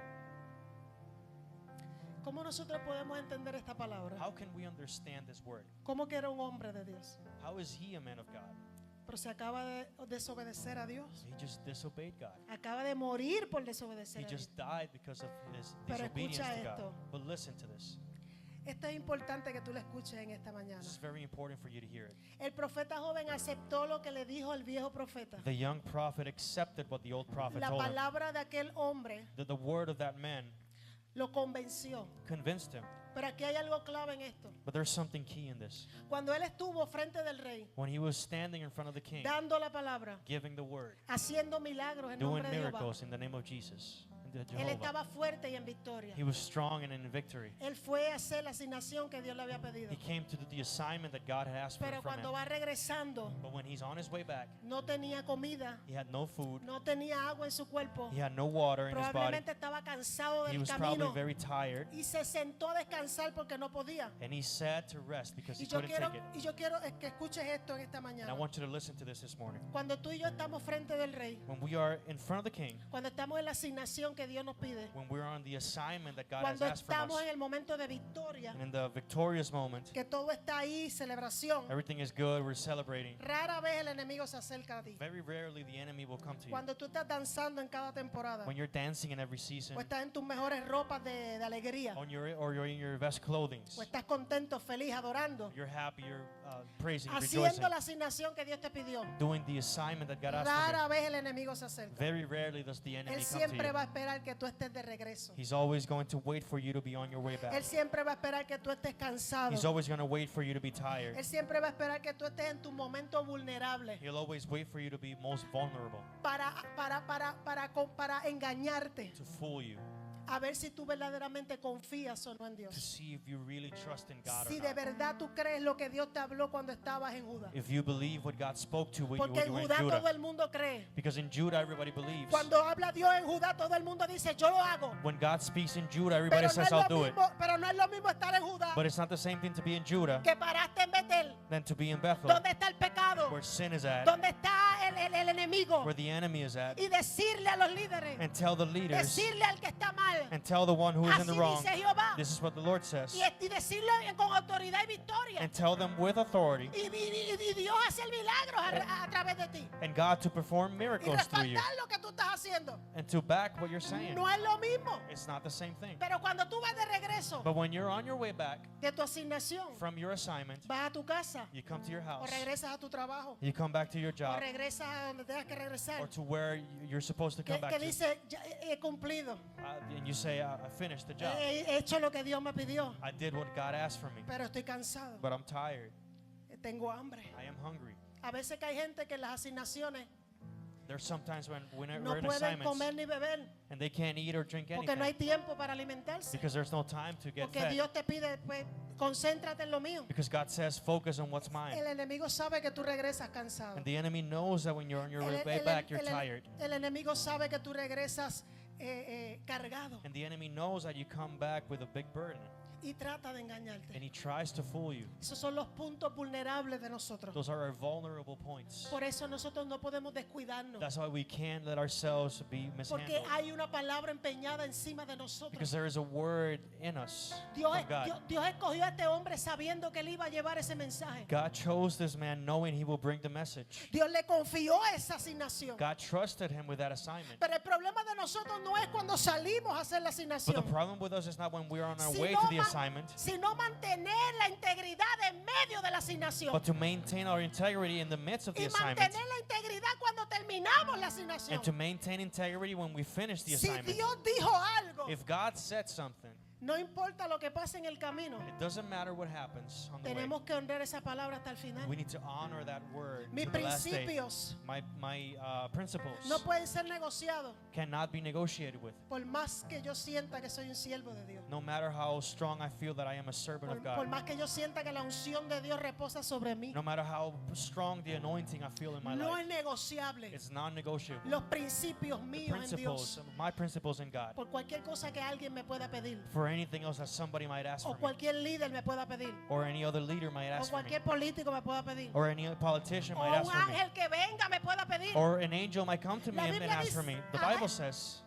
¿Cómo nosotros podemos entender esta palabra? How can we understand this word? ¿Cómo que era un hombre de Dios? How is he a man of God? Pero se acaba de desobedecer a Dios. He just disobeyed God. Acaba de morir por desobedecer He a Dios. just died because of his Pero disobedience escucha to God. esto. But listen to this. Esto es importante que tú lo escuches en esta mañana. This is very important for you to hear it. El profeta joven aceptó lo que le dijo el viejo profeta. The young prophet accepted what the old prophet La told him. palabra de aquel hombre The word of that man lo convenció. convinced him. Pero aquí hay algo clave en esto. But there's something key in this. Cuando él estuvo frente del rey, When he was standing in front of the king, dando la palabra, giving the word, haciendo milagros en doing nombre de Jehová, miracles in the name of Jesus, and él Jehovah, estaba fuerte y en victoria. he was strong and in victory. Él fue a hacer la asignación que Dios le había pedido. He came to do the assignment that God had asked Pero from cuando him. va regresando, But when he's on his way back, no tenía comida, he had no food, no tenía agua en su cuerpo. he had no water in his body, Probablemente estaba cansado he del was probably camino very tired, y se sentó a descansar porque no podía. and he sat to rest because he Y yo couldn't quiero, take it. y yo quiero que escuches esto en esta And I mañana. want you to listen to this morning. Cuando tú y yo estamos frente del rey, When we are in front of the king, cuando estamos en la asignación que Dios nos pide, when we're on the assignment that God has cuando asked from estamos us, en el momento de victoria, and in the victorious moment, que todo está ahí, celebración, everything is good, we're celebrating. rara vez el enemigo se acerca a ti. Very rarely the enemy will come to you. Cuando tú estás danzando en cada temporada, When you're dancing in every season, o estás en tus mejores ropas de alegría, or you're in your best clothing, o estás contento, feliz, adorando, you're happy, you're praising, rejoicing, haciendo la asignación que Dios te pidió, doing the assignment that God asked from rara you. vez el enemigo se acerca. Very rarely does the enemy Él come to siempre you. va a esperar que tú estés de regreso. He's always going to wait for you to be on your way back. Él siempre va a esperar que tú estés cansado. He's always going to wait for you to be tired. Él siempre va a esperar que tú estés en tu momento vulnerable He'll always wait for you to be most vulnerable, para engañarte, to fool you, a ver si tú verdaderamente confías o no en to Dios. see if you really trust in God Si or de not. verdad tú crees lo que Dios te habló cuando estabas en Judá. If you believe what God spoke to when Porque you en were in Judá todo Judah. el mundo cree. Because in Judah, everybody believes. Cuando habla Dios en Judá, todo el mundo dice, yo lo hago. When God speaks in Judah, everybody Pero no, says, es I'll lo do it. mismo, pero no es lo mismo estar en Judá But it's not the same thing to be in Judah que paraste en Betel, than to be in Bethel, donde está el pecado, where sin is at, donde está el enemigo, where the enemy is at, y decirle a los líderes, and tell the leaders, decirle al que está mal, and tell the one who is in así the wrong, dice Jehová, this is what the Lord says, y decirle con autoridad y victoria, and tell them with authority, y Dios hace el milagro a través de ti, and God to perform y miracles through you, respaldar lo que tú estás haciendo. and to back what you're saying. No es lo mismo, It's not the same thing. pero cuando tú vas de regreso But when you're on your way back de tu asignación, from your assignment, vas a tu casa, you come to your o house, regresas a tu trabajo, you come back to your o job, regresas a donde tengas que regresar, or to where you're supposed to come back que to, dice, "Ya he cumplido, and you say, I finished the job. he hecho lo que Dios me pidió, I did what God asked from me, pero estoy cansado, but I'm tired. tengo hambre." I am hungry. A veces que hay gente que en las asignaciones There's sometimes when we're no in pueden assignments comer ni beber and they can't eat or drink porque no hay anything tiempo para alimentarse. because there's no time to get Porque fed. Dios te pide, pues, concéntrate en lo mío. Because God says, focus on what's mine. El enemigo sabe que tú regresas cansado. And the enemy knows that when you're on your way back, you're tired. El enemigo sabe que tú regresas cargado And the enemy knows that you come back with a big burden. y trata de engañarte. And he tries to fool you. Esos son los puntos vulnerables de nosotros. Those are our vulnerable points. Por eso nosotros no podemos descuidarnos. That's why we can't let ourselves be Porque mishandled. hay una palabra empeñada encima de Because nosotros. there is a word in us Dios, from God. Dios escogió a este hombre sabiendo que él iba a llevar ese mensaje. God chose this man knowing he will bring the message. Dios le confió esa asignación. God trusted him with that assignment. Pero el problema de nosotros no es cuando salimos a hacer la But the asignación, problem with us is not when we're on our way to the assignment, sino mantener la integridad en medio de la asignación. but to maintain our integrity in the midst of the Y assignment. mantener la integridad cuando terminamos la asignación. And to maintain integrity when we finish the Si assignment. Dios dijo algo, If God said something, no importa lo que pase en el camino, it doesn't matter what happens on the way. tenemos que honrar esa palabra hasta el final. We need to honor that word Mis to the last day. principios My principles no pueden ser negociados cannot be negotiated with. por más que yo sienta que soy un siervo de Dios. No matter how strong I feel that I am a servant of Por God. más que yo sienta que la unción de Dios reposa sobre mí. No matter how strong the anointing I feel in my No es life. negociable. It's non-negotiable. Los principios The míos en Dios. principles, my principles in God. Por cualquier cosa que alguien me pueda pedir. For anything else that somebody might ask O for me. cualquier líder me pueda pedir. Or any other leader might O ask for me. cualquier político me pueda pedir. Or any politician O might un ask for me. ángel que venga me pueda pedir. Or an angel might come to me La and Biblia ask for me. dice- The Ajá. Bible says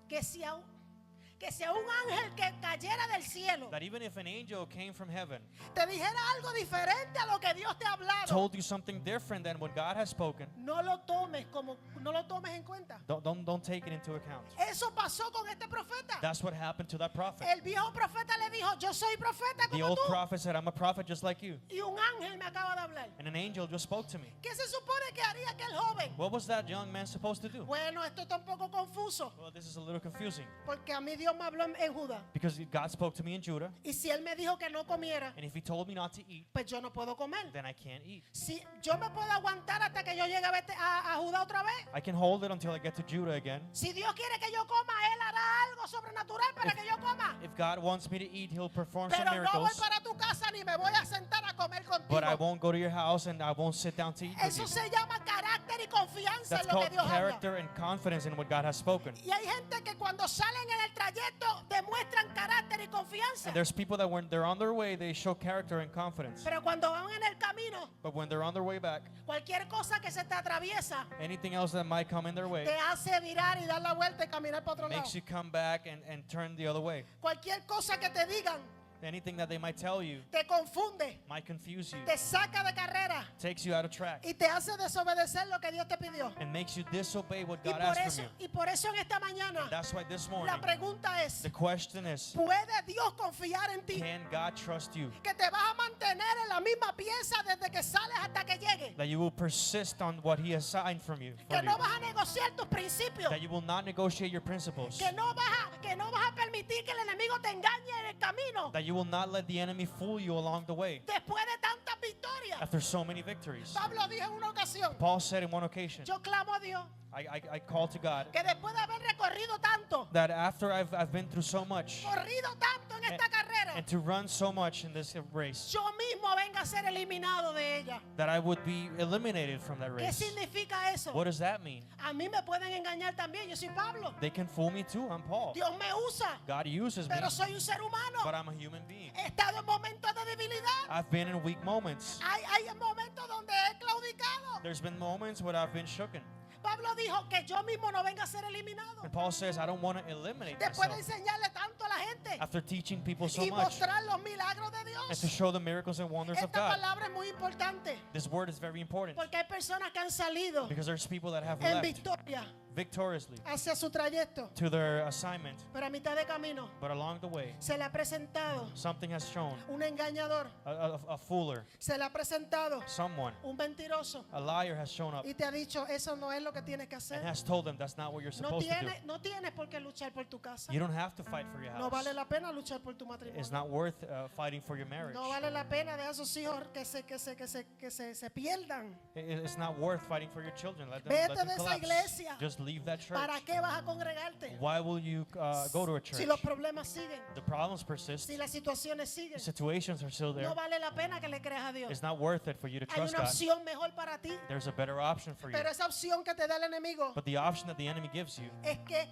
Que si a un ángel que cayera del cielo that even if an angel came from heaven, te dijera algo diferente a lo que Dios te ha hablado, told you something different than what God has spoken, no lo tomes en cuenta. don't take it into account. Eso pasó con este profeta. That's what happened to that prophet. El viejo profeta le dijo, yo soy profeta The como old tú. prophet said, I'm a prophet just like you. Y un ángel me acaba de hablar. And an angel just spoke to me. ¿Qué se supone que haría aquel joven? What was that young man supposed to do? Bueno, esto está un poco confuso. Well, this is a little confusing. Porque a mí Dios me habló en Judá. Because God spoke to me in Judah, Y si Él me dijo que no comiera, and if he told me not to eat, pues yo no puedo comer. then I can't eat. Si yo me puedo aguantar hasta que yo llegue a Judá otra vez. I can hold it until I get to Judah again. Si Dios quiere que yo coma, Él hará algo sobrenatural para que yo coma. If God wants me to eat, he'll perform some Pero no voy miracles. para tu casa ni me voy a sentar a comer contigo. But I won't go to your house and I won't sit down to eat with Eso you. se llama carácter y confianza That's en lo que called Dios habla. character and confidence in what God has spoken. Y hay gente que cuando salen en el trayecto demuestran carácter y confianza. And there's people that when they're on their way, they show character and confidence. Pero cuando van en el camino, But when they're on their way back, cualquier cosa que se te atraviesa anything else that might come in their te way hace virar y dar la vuelta y caminar para otro lado. makes you come back and turn the other way. Cualquier cosa que te digan Anything that they might tell you te confunde, might confuse you, te saca de carrera takes you out of track, y te hace desobedecer lo que Dios te pidió. and makes you disobey what Y God por asked from eso, you. y por eso en esta mañana That's why this la morning, pregunta es, the question is, ¿puede Dios confiar en ti? can God trust you? Que te vas a mantener en la misma pieza desde que sales hasta que llegue. That you will persist on what He has signed from you, Que no vas a negociar tus principios. that you will not negotiate your principles, Que no vas a permitir que el enemigo te engañe en el camino. that you will not let the enemy fool you along the way Después de tantas victorias. after so many victories. Pablo dijo en una ocasión, Paul said in one occasion, yo clamo a Dios I call to God que después de haber recorrido tanto, that after I've been through so much corrido tanto en esta carrera, and to run so much in this race, yo mismo venga a ser eliminado de ella. that I would be eliminated from that ¿Qué race. significa eso? What does that mean? A mí me pueden engañar también, yo soy Pablo. They can fool me too. I'm Paul. Dios me usa, God uses me, pero soy un ser but humano. I'm a human being. He estado en momentos de debilidad. I've been in weak moments. Hay momentos donde he claudicado. There's been moments where I've been shooken. Pablo dijo que yo mismo no venga a ser eliminado. And Paul says, I don't want to eliminate Después de myself enseñarle tanto a la gente after teaching people so y much mostrar los milagros de and to Dios. show the miracles and wonders of Esta God. palabra es muy importante This word is very important porque hay personas que han salido because there's people that have en left victoria victoriously hacia su trayecto, to their assignment, pero a mitad de camino but along the way, se le ha presentado something has shown, un engañador, a fooler, se le ha presentado someone, un mentiroso a liar has shown up y te ha dicho, eso no es lo que tienes que and hacer. has told them that's not what you're No supposed to do. tienes, no tienes por qué luchar por tu casa. You don't have to fight for your No vale house. la pena luchar por tu It's matrimonio. not worth fighting for your marriage. No vale la pena de esos hijos que se pierdan. It's not worth fighting for your children. Let them Vete de esa collapse. iglesia. Just leave that church. ¿Para qué vas a congregarte? Why will you go to a church? Si los problemas siguen, The problems persist. si las situaciones siguen, Situations are still there. no vale la pena que le creas a Dios. It's not worth it for you to Hay trust una God. opción mejor para ti, There's a better option for you. pero esa opción que te da el enemigo But the option that the enemy gives you es que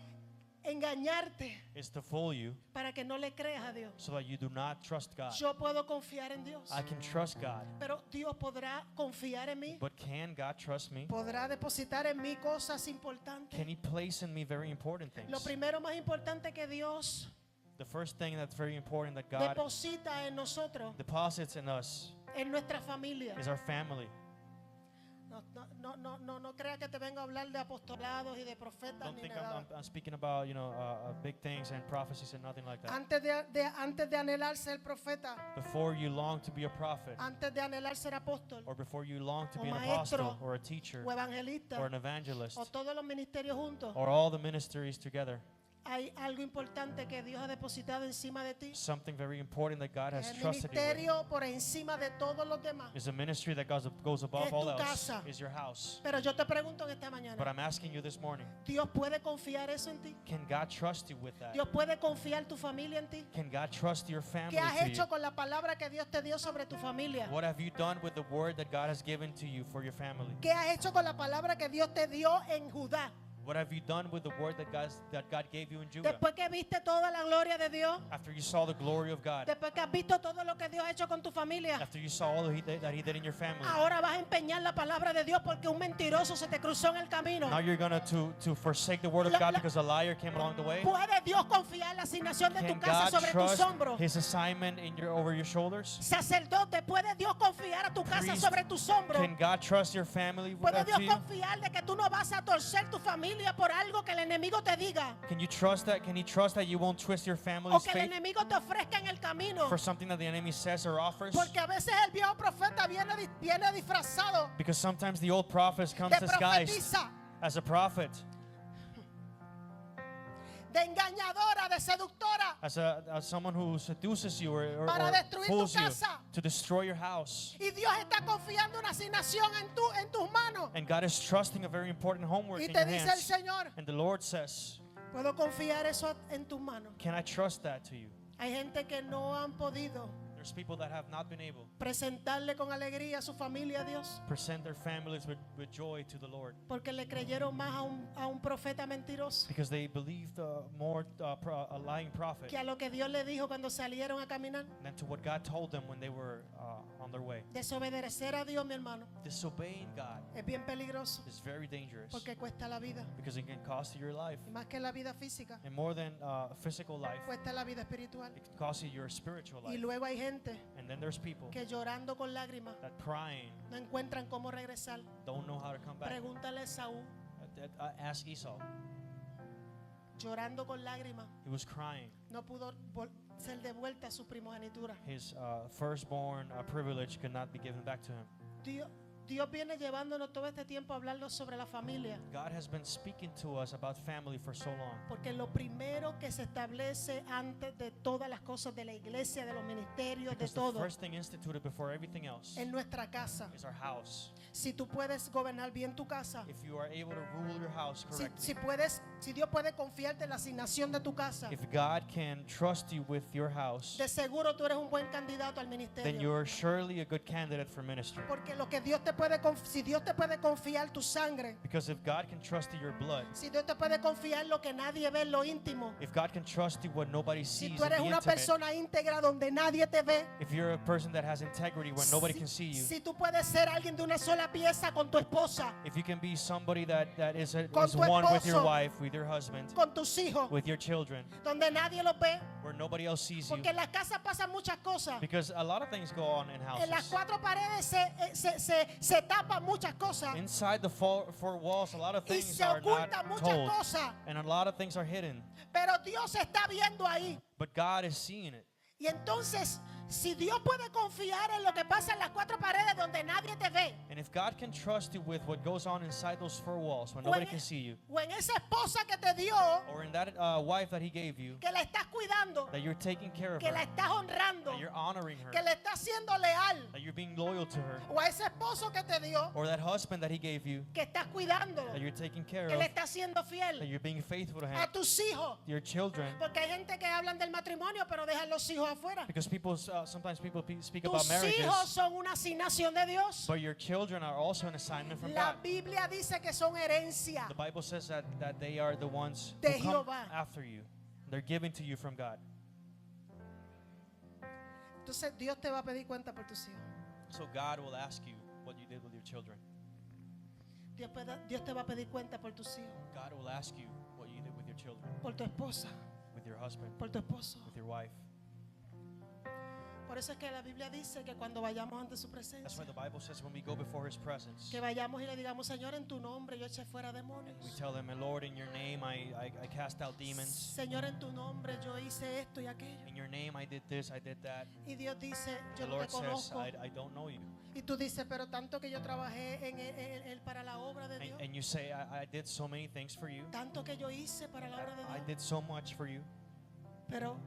engañarte is to fool you para que no le creas a Dios. so that you do not trust God. Yo puedo confiar en Dios, I can trust God, pero Dios podrá confiar en mí, but can God trust me? podrá depositar en mí cosas importantes. Can He place in me very important Lo things? primero más importante que Dios The first thing that's very important that God deposita en nosotros, deposits in us en nuestra familia. is our family. No crea que te vengo a hablar de apostolados y de profetas Don't ni think nada. I'm speaking about, big things and prophecies and nothing like that. Antes de anhelar ser profeta, Before you long to be a prophet, antes de anhelar ser apóstol or before you long to o be an maestro, apostle or a teacher o evangelista or an evangelist o todos los ministerios juntos, or all the ministries together, hay algo importante que Dios ha depositado encima de ti. something very important that God has El trusted you with ministerio por encima de todos los demás. is a ministry that goes above Es all tu else, casa. is your house. Pero yo te pregunto en esta But mañana, I'm asking you this morning, ¿Dios puede confiar eso en ti? can God trust you with that? ¿Dios puede confiar tu familia en ti? Can God trust your family ¿Qué has to hecho you? con la palabra que Dios te dio sobre tu familia? What have you done with the word that God has given to you for your family? ¿Qué has hecho con la palabra que Dios te dio en Judá? What have you done with the word that God gave you in Judah? Después que viste toda la gloria de Dios, After you saw the glory of God, después que has visto todo lo que Dios ha hecho con tu familia, after you saw all that He did in your family, ahora vas a empeñar la palabra de Dios porque un mentiroso se te cruzó en el camino. now you're gonna to forsake the word of God because a liar came along the way. ¿Puede Dios confiar la asignación de tu Can casa God sobre tus trust hombros? His assignment over your shoulders? Sacerdote, ¿puede Dios confiar a tu casa Priest, sobre tus hombros? Can God trust your family ¿Puede to Dios you? confiar de que tú no vas a torcer tu familia por algo que el enemigo te diga? Can you trust that? Can He trust that you won't twist your O family's que el faith enemigo te ofrezca en el camino. for something that the enemy says or offers? Porque a veces el viejo profeta viene disfrazado Because sometimes the old prophet comes de disguised profetiza, as a prophet, de engañadora, de seductora. as someone who seduces you or Para destruir fools tu you casa. to destroy your house. Y Dios está confiando una asignación en tus manos. And God is trusting a very important homework Y in te your dice el hands. Señor, And the Lord says, puedo confiar eso en tus manos. can I trust that to you? Hay gente que no han podido There's people that have not been able presentarle con alegría a su familia a Dios to present their families with joy to the Lord porque le creyeron más a un profeta mentiroso because they believed more a lying prophet que a lo que Dios le dijo cuando salieron a caminar. than to what God told them when they were on their way. Desobedecer a Dios, mi hermano, Disobeying God es bien peligroso is very dangerous porque cuesta la vida. because it can cost you your life. Y más que la vida física, And more than physical life, cuesta la vida espiritual. it can cost you your spiritual Y life. luego hay gente And then there's people que llorando con lágrimas that crying no encuentran cómo regresar. don't know how to come back. Pregúntale a Saúl, Ask Esau. llorando con lágrimas, He was crying. no pudo ser devuelta su primogenitura. His firstborn privilege could not be given back to him. Dios viene llevándonos todo este tiempo a hablarnos sobre la familia, God has been speaking to us about family for so long. porque lo primero que se establece antes de todas las cosas de la iglesia, de los ministerios, de Because the todo, first thing instituted before everything else en nuestra casa. is our house. Si tú puedes gobernar bien tu casa, If you are able to rule your house correctly, si Dios puede confiarte la asignación de tu casa, if God can trust you with your house, de seguro tú eres un buen candidato al then ministerio. you are surely a good candidate for ministry. Porque lo que si Dios te puede confiar tu sangre, Because if God can trust you your blood, si Dios te puede confiar lo que nadie ve en lo íntimo, if God can trust you what nobody si sees tú in eres the una intimate, persona íntegra donde nadie te ve, if you're a person that has integrity when nobody can see you, si tú puedes ser alguien de una sola pieza con tu esposa, if you can be somebody that is Con tu one with your esposo. wife, with your husband, con tus hijos, with your children, donde nadie los ve, where nobody else sees you. porque en las casas pasan muchas cosas. Because a lot of things go on in En las houses. cuatro paredes se tapan muchas cosas Inside the four walls, a lot of y things se are not ocultan muchas told, cosas, and a lot of things are hidden. pero Dios está viendo ahí. But God is seeing it. Y entonces, si Dios puede confiar en lo que pasa en las cuatro paredes donde nadie te ve, And if God can trust you with what goes on inside those four walls when o nobody en, can see you, o en esa esposa que te dio, or in that wife that He gave you, que la estás cuidando, that you're taking care of que la her, estás honrando, that you're honoring her, que le estás siendo leal, that you're being loyal to her, o a ese esposo que te dio, or that husband that He gave you, que estás cuidando, that you're taking care que of, le estás siendo that fiel, you're being faithful to a Him, tus hijos. your children. Porque hay gente que hablan del matrimonio, pero dejan los hijos afuera. Because people sometimes people speak about Tus hijos marriages, son una asignación de Dios. but your children are also an assignment from La God. Biblia dice que son herencia. The Bible says that they are the ones De who come Jehová. after you. They're given to you from God. Entonces Dios te va a pedir cuenta por tus hijos. So God will ask you what you did with your children. Dios te va a pedir cuenta por tus hijos, God will ask you what you did with your children, por tu esposa, with your husband, por tu esposo. with your wife. Por eso es que la Biblia dice que cuando vayamos ante su That's why presencia, the Bible says when we go before His presence, que vayamos y le digamos, Señor, en tu nombre yo eché fuera we demonios. tell Him, Lord, in your name I cast out demons. Señor, en tu nombre yo hice esto y aquello. In your name I did this, I did that. Y Dios dice, The yo no te Lord says, conozco. I don't know you. Y tú dices, pero tanto que yo trabajé para la obra de Dios. And you say, I did so many things for you. Tanto que yo hice para la obra de I Dios. did so much for you. Pero,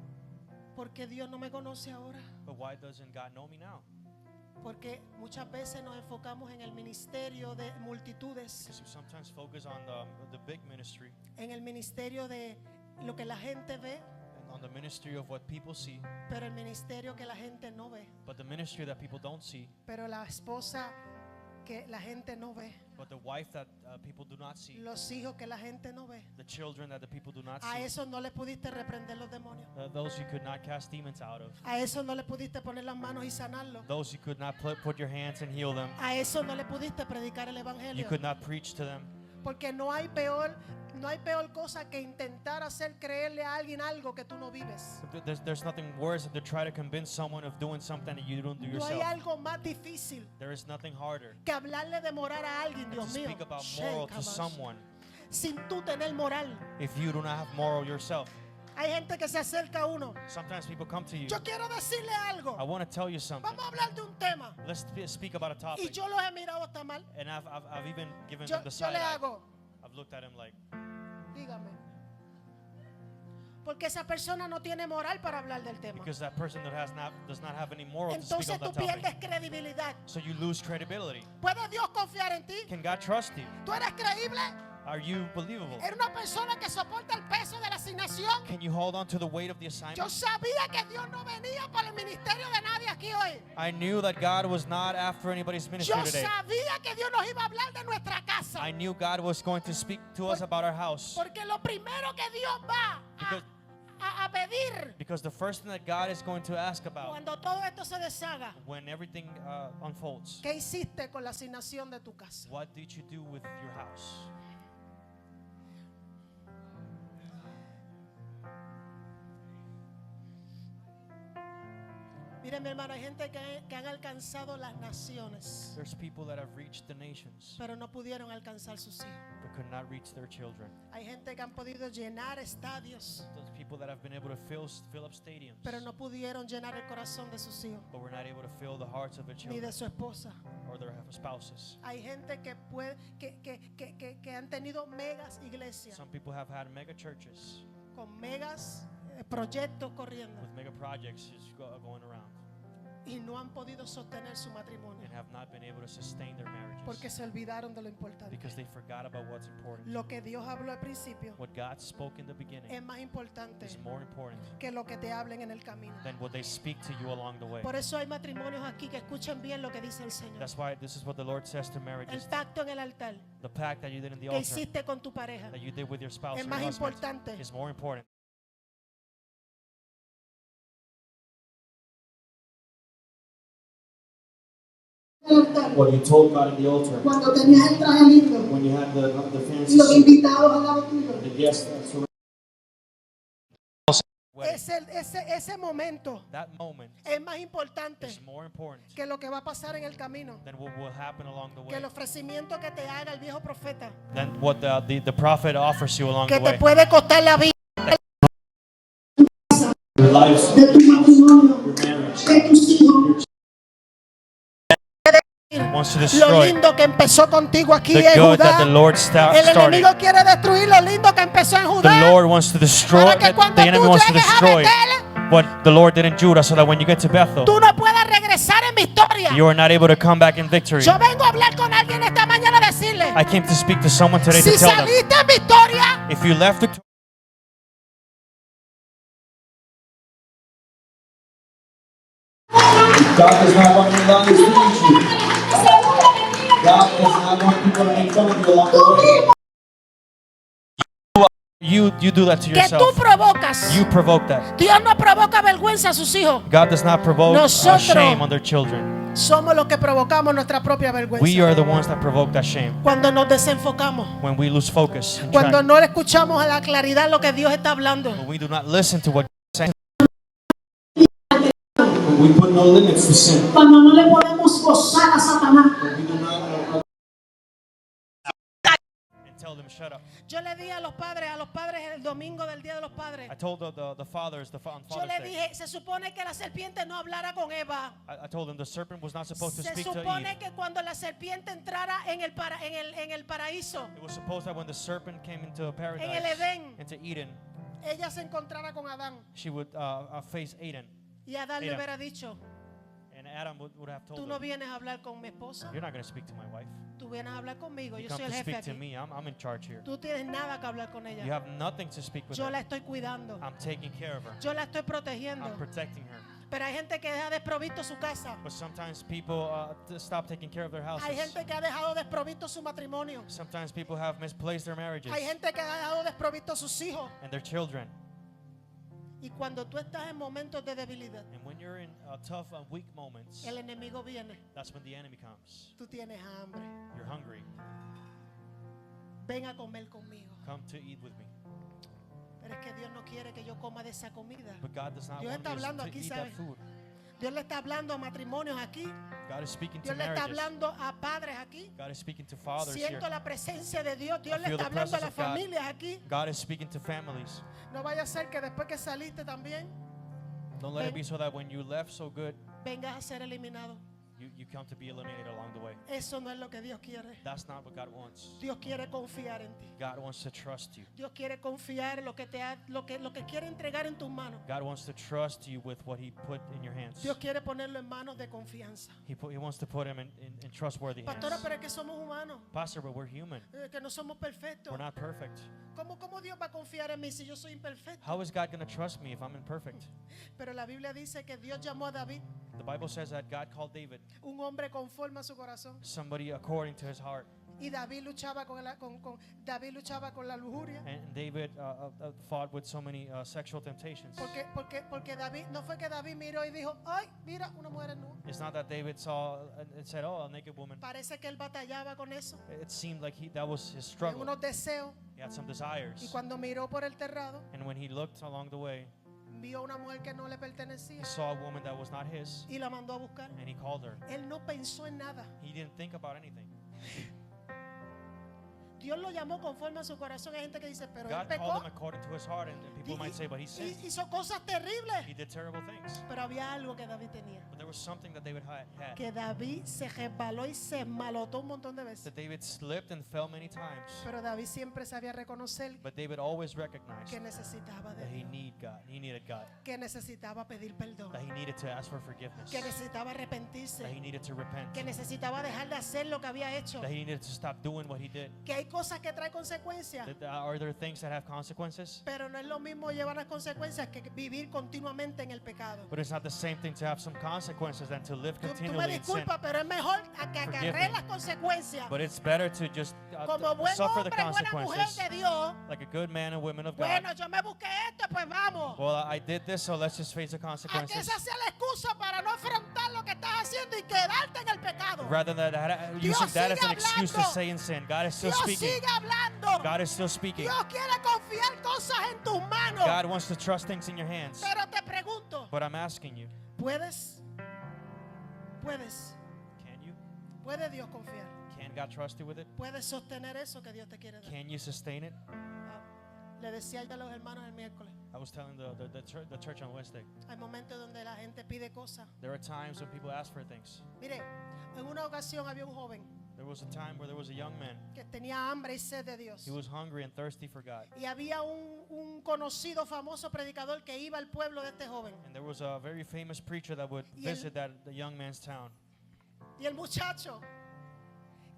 ¿por qué Dios no me conoce ahora? But why doesn't God know me now? Porque muchas veces nos enfocamos en el ministerio de multitudes, Because we sometimes focus on the big ministry, en el ministerio de lo que la gente ve, and on the ministry of what people see, pero el ministerio que la gente no ve. but the ministry that people don't see, Pero la esposa que la gente no ve, but the wife that people do not see, los hijos que la gente no ve. the children that the people do not A see, eso no le pudiste reprender los demonios. those you could not cast demons out of, A eso no le pudiste poner las manos y sanarlo. those you could not put your hands and heal them, A eso no le pudiste predicar el you evangelio. could not preach to them. Porque no hay peor cosa que intentar hacer creerle a alguien algo que tú no vives. There's nothing worse than to try to convince someone of doing something that you don't do No hay yourself. algo más difícil There is nothing harder que hablarle de moral a alguien, than Dios to mío, speak about moral to someone sin tú tener moral. if you do not have moral yourself. Hay gente que se acerca a uno. Sometimes people come to you. Yo quiero decirle algo. I want to tell you something. Vamos a hablar de un tema. Let's speak about a Y topic. yo los he mirado hasta mal. And I've even given Yo, them the yo side le eye. hago, I've looked at him like, dígame. Porque esa persona no tiene moral para hablar del tema. because that person does not have any moral to speak Entonces on tú that pierdes topic. credibilidad. So you lose credibility. ¿Puede Dios confiar en ti? Can God trust you? ¿Tú eres creíble? Are you believable? ¿Eres una persona que soporta el peso de la asignación? Can you hold on to the weight of the Yo assignment? sabía que Dios no venía para el ministerio de nadie aquí hoy. I knew that God was not after anybody's ministry Yo today. sabía que Dios nos iba a hablar de nuestra casa. I knew God was going to speak to us about our house. Porque lo primero que Dios va a pedir Because the first thing that God is going to ask about cuando todo esto se deshaga, when everything unfolds, ¿qué hiciste con la asignación de tu casa? what did you do with your house? Mire, mi hermano, hay gente que han alcanzado las naciones, There's people that have reached the nations pero no pudieron alcanzar sus hijos. but could not reach their children. Hay gente que han podido llenar estadios, Those people that have been able to fill up stadiums, pero no pudieron llenar el corazón de sus hijos but were not able to fill the hearts of their ni children de su esposa. or their spouses. Hay gente que han tenido megas iglesias Some people have had mega churches con megas proyectos corriendo with mega projects just going around y no han podido sostener su matrimonio and have not been able to sustain their marriages porque se olvidaron de lo importante. because they forgot about what's important. Lo que Dios habló al principio What God spoke in the beginning es más importante is more important que lo que te hablen en el camino. than what they speak to you along the way. Por eso hay matrimonios aquí que escuchen bien lo que dice el Señor. That's why this is what the Lord says to El marriages. pacto en el altar The pact that you did in the que altar, hiciste con tu pareja that you did with your spouse es or más your husband, importante is more important What you told God in the altar. Cuando tenías el traje lindo When you had the y fancy los suit, invitados al lado tuyo. the guests that surrounded wedding. Ese momento That moment es más importante is more important que lo que va a pasar en el camino, than what will happen along the que way. el ofrecimiento que te haga el viejo profeta, Than what the prophet offers you along que the te way. puede costar la vida. Your lives, de tu matrimonio, your marriage, de tus hijos. Wants to Lo destroy lindo que empezó contigo aquí the en good that Judá. the Lord El started. enemigo quiere destruir lo lindo que empezó en The Judá. Lord wants to destroy. Para que The cuando enemy tú wants to llegues a destroy Betel, what the Lord did in Judah, so that when you get to Bethel, tú no puedas regresar en victoria. you are not able to come back in victory. Yo vengo a hablar con alguien esta mañana a decirle, I came to speak to someone today si to tell them, saliste en victoria, if you left victory, God does not want your lives to beat you. God does not want people to make fun of you along the way. you do that to que tú yourself. provocas. You provoke that. Dios no provoca vergüenza a sus hijos. God does not provoke Nosotros shame on their children. somos los que provocamos nuestra propia We vergüenza. are the ones that provoke that shame Cuando nos desenfocamos, when we lose focus. And cuando track. no le escuchamos a la claridad lo que Dios está hablando. When we do not listen to what God is saying. When we put no limits to sin. Cuando no le podemos gozar a Satanás. When we do not And tell them, shut up. Yo le dije a los padres el domingo del Día de los Padres. I told the fathers on Yo Father's le Day. dije, se supone que la serpiente no hablara con Eva. I told them the serpent was not supposed to Se speak to supone Eve. que cuando la serpiente entrara en el paraíso, It was supposed that when the serpent came into en el paradise, Edén, into Eden, ella se encontrara con Adán. she would face Eden. Y Adán le Mira. hubiera dicho, And Adam would have tú told no her, vienes a hablar con mi esposa, you're not going to speak to my wife. tú vienes a hablar conmigo, You yo come soy el to jefe speak to aquí. me. I'm in charge here. Tú tienes nada que hablar con You ella. have nothing to speak with Yo la her. estoy cuidando, I'm taking care of her. yo la estoy protegiendo. I'm protecting her. Pero hay gente que deja desprovisto su casa. But sometimes people stop taking care of their Hay houses. gente que ha dejado desprovisto su matrimonio. Sometimes people have misplaced their marriages Hay gente que ha dejado desprovisto sus hijos. and their children. Y cuando tú estás en momentos de debilidad, And when you're in tough and weak moments, el enemigo viene. that's when the enemy comes. Tú tienes hambre. You're hungry. Ven a comer conmigo. Come to eat with me. Pero es que Dios no quiere que yo coma de esa comida. But God does not Dios want está us hablando to aquí, eat ¿sabe? that food. Dios le está hablando a matrimonios aquí. God is speaking to Dios le está marriages. hablando a padres aquí. God is speaking to fathers here. Siento la presencia de Dios. Dios I le feel está the hablando a presence las of God. familias aquí. God is speaking to families. No vaya a ser que después que saliste también Don't let it Ven. be so that when you left so good, vengas a ser eliminado. you come to be eliminated along the way. Eso no es lo que Dios quiere. That's not what God wants. Dios quiere confiar en ti. God wants to trust you. Dios quiere confiar en lo que quiere entregar en tus manos. God wants to trust you with what He put in your hands. Dios quiere ponerlo en manos de confianza. He wants to put him in trustworthy Pastora, hands. pero es que somos humanos, Pastor, but we're human. que no somos perfectos. We're not perfect. ¿Cómo Dios va a confiar en mí si yo soy imperfecto? How is God going to trust me if I'm imperfect? Pero la Biblia dice que Dios llamó a David, The Bible says that God called David un hombre conforme a su corazón. somebody according to his heart. Y David luchaba David luchaba con la lujuria. And David fought with so many sexual temptations. Porque David, no fue que David miró y dijo, ay, mira, una mujer nua. It's not that David saw and said, oh, a naked woman. Parece que él batallaba con eso, It seemed like that was his en struggle. unos deseos. He had some Y desires. cuando miró por el terrado, And when he looked along the way, vio una mujer que no le pertenecía he saw a woman that was not his, y la mandó a buscar. and he called her. Él no pensó en nada. He didn't think about anything. Dios lo llamó conforme a su corazón. Hay gente que dice, pero él God pecó. called him according to his heart, and people might say, but he sinned. Hizo cosas terribles. He did terrible things. Pero había algo que David tenía. But there was something that David had. Que David se resbaló y se malotó un montón de veces. That David slipped and fell many times. Pero David siempre sabía reconocer But David always recognized que necesitaba de that he Dios. needed God. Que necesitaba pedir perdón. That he needed to ask for forgiveness. Que necesitaba That he arrepentirse. needed to repent. Que necesitaba dejar de hacer lo que había hecho. That he needed to stop doing what he did. Que hay cosas que traen consecuencias. That, are there things that have consequences? Pero no es lo mismo llevar las consecuencias que vivir continuamente en el pecado. But it's not the same thing to have some consequences than to live Tú me continually in sin. disculpas, pero es mejor a que Forgive acarrees me. las consecuencias. But it's better to just Como buen suffer the hombre, buena mujer consequences de Dios. like a good man and women of God. Bueno, yo me busqué esto pues vamos. Well, I did this, so let's just face the A que consequences. esa sea la excusa para no afrontar lo que estás haciendo y quedarte en el pecado. Rather than Dios using that as an sigue excuse to hablando. stay in sin, God is still Dios speaking. sigue hablando. God is still speaking. Dios quiere confiar cosas en tus manos. God wants to trust things in your hands. Pero te pregunto, But I'm asking you, ¿puede Dios confiar? can God trust you with it? ¿Puedes sostener eso que Dios te quiere dar? Can you sustain it? Ah, le decía yo a los hermanos el miércoles, I was telling the church on Wednesday, hay momentos donde la gente pide cosas. there are times when people ask for things. Mire, en una ocasión había un joven There was a time where there was a young man. que tenía hambre y sed de Dios. He was hungry and thirsty for God. Y había un conocido, famoso predicador que iba al pueblo de este joven. And there was a very famous preacher that would Y el- visit the young man's town. Y el muchacho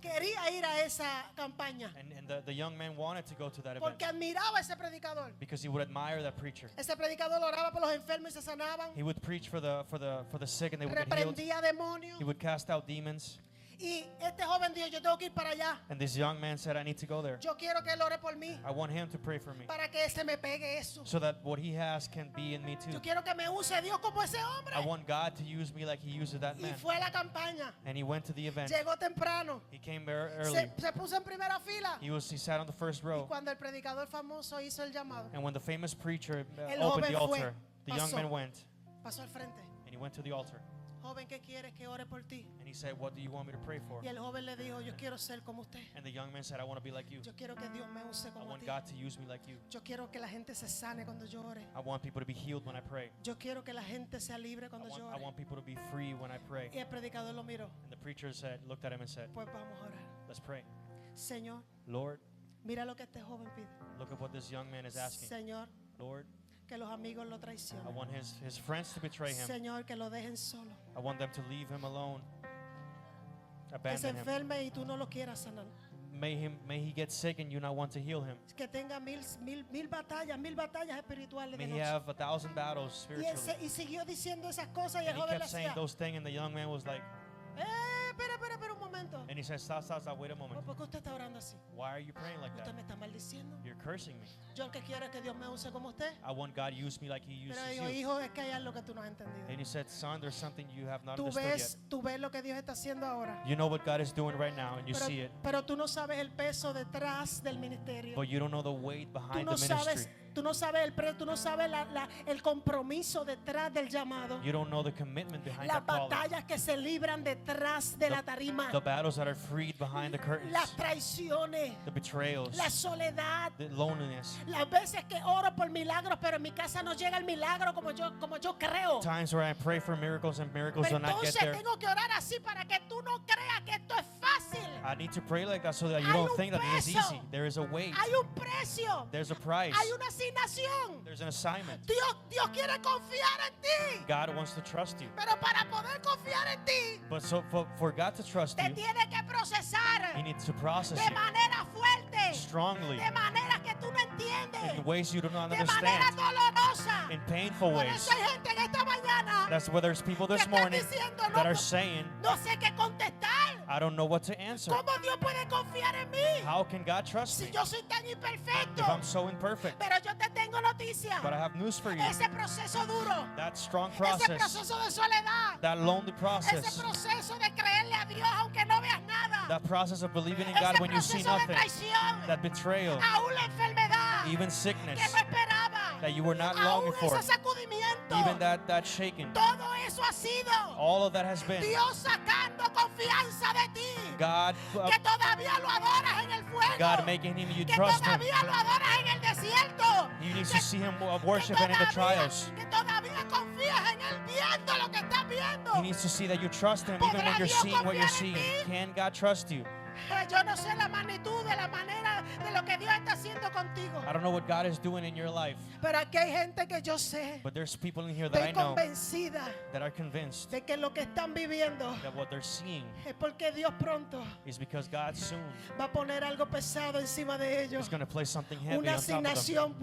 quería ir a esa campaña And the young man wanted to go to that event porque admiraba a ese predicador. because he would admire that preacher. Ese predicador oraba por los enfermos y se sanaban, He would preach for the sick and they would get healed. reprendía demonios. He would cast out demons. Y este joven dijo, yo tengo que ir para allá. And this young man said, I need to go there. Yo quiero que él ore por mí I want him to pray for me para que se me pegue eso. so that what he has can be in me too. Yo quiero que me use Dios como ese hombre. I want God to use me like he uses that Y man. fue a la campaña. And he went to the event. Llegó temprano. He came there early. Se puso en primera fila. He sat on the first Y row. cuando el predicador famoso hizo el llamado, And when the famous preacher El opened joven the fue, altar, the young pasó. man went pasó al frente. and he went to the altar. Joven, ¿qué quieres que ore por ti? And he said, what do you want me to pray for? Y el joven le dijo, yo quiero ser como usted. And the young man said, I want to be like you. Yo quiero que Dios me use I como want ti. God to use me like you. Yo quiero que la gente se sane cuando yo ore. I want people to be healed when I pray. Yo quiero que la gente sea libre cuando yo I ore. want people to be free when I pray. Y el predicador lo miró. And the preacher looked at him and said, Pues vamos a orar. let's pray. Señor, Lord, mira lo que este joven pide. look at what this young man is asking. Señor, Lord, que los amigos lo I traicionen. want his friends to betray him. Señor, que lo dejen solo. I want them to leave him alone. Que se Abandon him. enferme y tú no lo quieras sanar. May he get sick and you not want to heal him. Que tenga mil batallas espirituales de May he noche. have 1,000 battles Y, spiritually. y siguió diciendo esas cosas y el And he joven le kept saying decía, those things and the young man was like, espera un momento. and he said, stop, wait a moment. ¿Por qué usted está orando así? Why are you praying like Usted that? me está maldiciendo. You're cursing me. Yo lo que quiero es que Dios me use como usted. I want God to use me like he Pero uses digo, you. hijo, es que hay algo que tú no has entendido. And he said, son, there's something you have not Tú understood ves lo que Dios está haciendo ahora. yet. You know what God is doing right now and you see it, Pero tú no sabes el peso detrás del ministerio. but you don't know the weight Tú behind no the sabes, ministry. tú no sabes tú no sabes el compromiso detrás del llamado. You don't know the commitment behind Las that calling. batallas que se libran detrás de la tarima. The battles that are freed behind the curtains. Las traiciones. The betrayals. La soledad. The loneliness. Las veces que oro por milagros, pero en mi casa no llega el milagro como yo creo. Times where I pray for miracles and miracles Pero do not get entonces there. tengo que orar así para que tú no creas que esto es fácil. I need to pray like that so that you Hay don't un think that it is peso. easy. There is a weight. Hay un precio. There's a price. Hay una asignación. There's an assignment. Dios quiere confiar en ti. God wants to trust you. Pero para poder confiar en ti, But so for God to trust te you, tiene que procesar He needs to process de you manera fuerte, strongly de manera que tú no entiendes, in ways you do not de manera understand, dolorosa. in painful Por ways. eso hay gente en esta mañana That's why there's people this que están morning diciendo, that are no, saying, no sé qué contestar. I don't know what to answer. ¿Cómo Dios puede confiar en mí How can God trust si me yo soy tan imperfecto? if I'm so imperfect? Pero yo te tengo noticia. But I have news for you. Ese proceso duro, That strong ese process, proceso de soledad, that lonely ese process, proceso de creerle a Dios aunque no veas nada, that process of believing in ese God when you see proceso de nothing, traición, that betrayal, aún la enfermedad even que sickness, no esperaba, that you were not aún longing for, ese sacudimiento, even that shaking, todo eso ha sido all of that has been Dios sacando confianza de ti, God, que todavía lo adoras en el fuego, God making you que trust Him. todavía lo adoras en el desierto, You need que- to see Him worship and in the trials. que todavía confías en Él viendo lo que estás viendo. He needs to see that you trust Him even when you're seeing what you're seeing. Can God trust you? Yo no sé la magnitud de la manera de lo que Dios está haciendo contigo. I don't know what God is doing in your life, Pero aquí hay gente que yo sé, but there's people in here that I estoy know convencida that are convinced de que lo que están viviendo that what they're seeing es porque Dios pronto is because God soon va a poner algo pesado encima de ellos. is going to place something heavy Una on top of them. asignación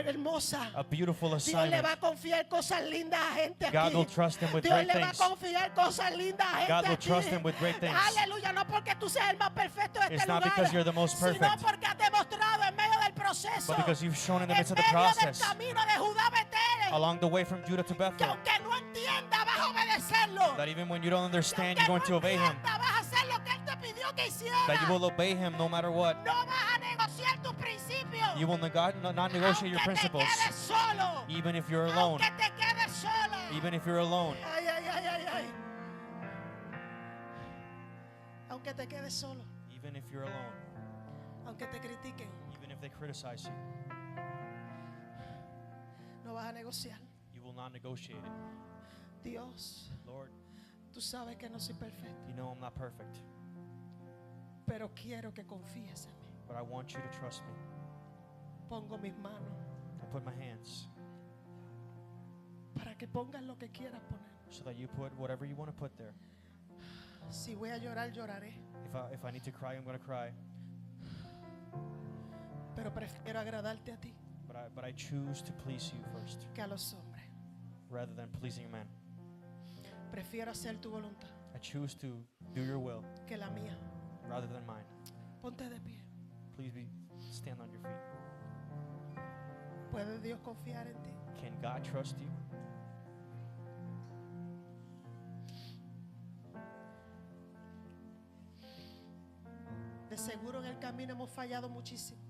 hermosa. A beautiful Dios le va a assignment. confiar cosas lindas a gente God aquí. will trust him with Dios great le va a things. confiar cosas lindas a gente God will aquí. trust him with great things. Aleluya, no porque tú seas el más perfecto de It's este not lugar, because you're the most sino perfect, porque has demostrado en medio del proceso, but because you've shown in the en midst of the medio del process, camino de Judá a Betel, along the way from Judah to que Bethel, aunque no entienda vas a obedecerlo. that even when you don't understand, Que you're going to no obey Him. entienda, vas a hacer lo que Él te pidió que hicieras. That you will obey Him no matter what. No vas a negociar tus principios. You will not negotiate your Aunque te principles, quedes solo. even if you're alone. Aunque te quedes solo. Even if you're alone. Ay, ay, ay, ay, ay. Aunque te quedes solo. Even if you're alone. Aunque te critiquen. Even if they criticize you. No vas a negociar. You will not negotiate it. Dios, Lord, tú sabes que no soy perfecto, you know I'm not perfect, pero quiero que confíes en mí. but I want you to trust me. Pongo mis manos I put my hands para que pongas lo que quieras poner. so that you put whatever you want to put there. Si voy a llorar, lloraré, If I need to cry, I'm going to cry. pero prefiero agradarte a ti But I choose to please you first que a los hombres. rather than pleasing man. Prefiero hacer tu voluntad I choose to do your will que la mía. rather than mine. Ponte de pie. Please stand on your feet. ¿Puede Dios confiar en ti? Can God trust you? De seguro en el camino hemos fallado muchísimo.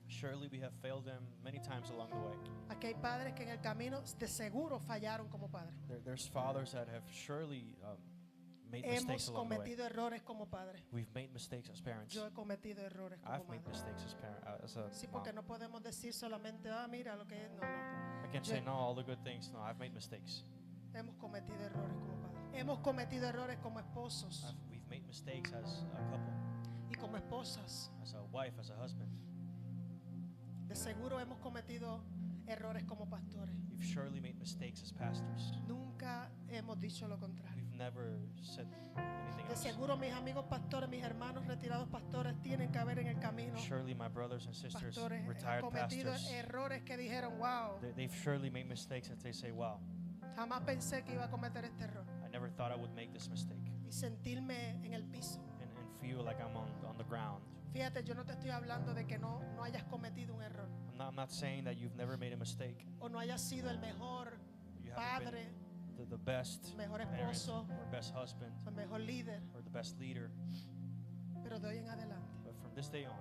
Surely we have failed them many times along the way. Aquí hay padres que en el camino de seguro fallaron como padres. There's fathers that have surely made mistakes Hemos along the way. cometido errores como padres. We've made mistakes as parents. Yo he cometido errores como I've made madre. mistakes as a Sí, mom. porque no podemos decir solamente, mira lo que es. No, no. I can't say no all the good things. No, I've made mistakes. Hemos cometido errores como padres. Hemos cometido errores como esposos We've made mistakes as a couple, y como esposas. as a wife, as a husband. De seguro hemos cometido errores como pastores. We've surely made mistakes as pastors. Nunca hemos dicho lo contrario. We've never said anything De else. seguro mis amigos pastores, mis hermanos retirados pastores tienen que haber en el camino Surely my brothers and sisters, pastores han retired cometido pastors, errores que dijeron, wow, they've surely made mistakes that they say, wow, jamás pensé que iba a cometer este error. I never thought I would make this mistake. Y sentirme en el piso. And feel like I'm on the ground. Fíjate, yo no te estoy hablando de que no hayas cometido un error I'm not saying that you've never made a mistake. o no hayas sido el mejor You haven't padre, been the best mejor parent esposo, or best husband el mejor líder, or the best leader. pero de hoy en adelante, But from this day on,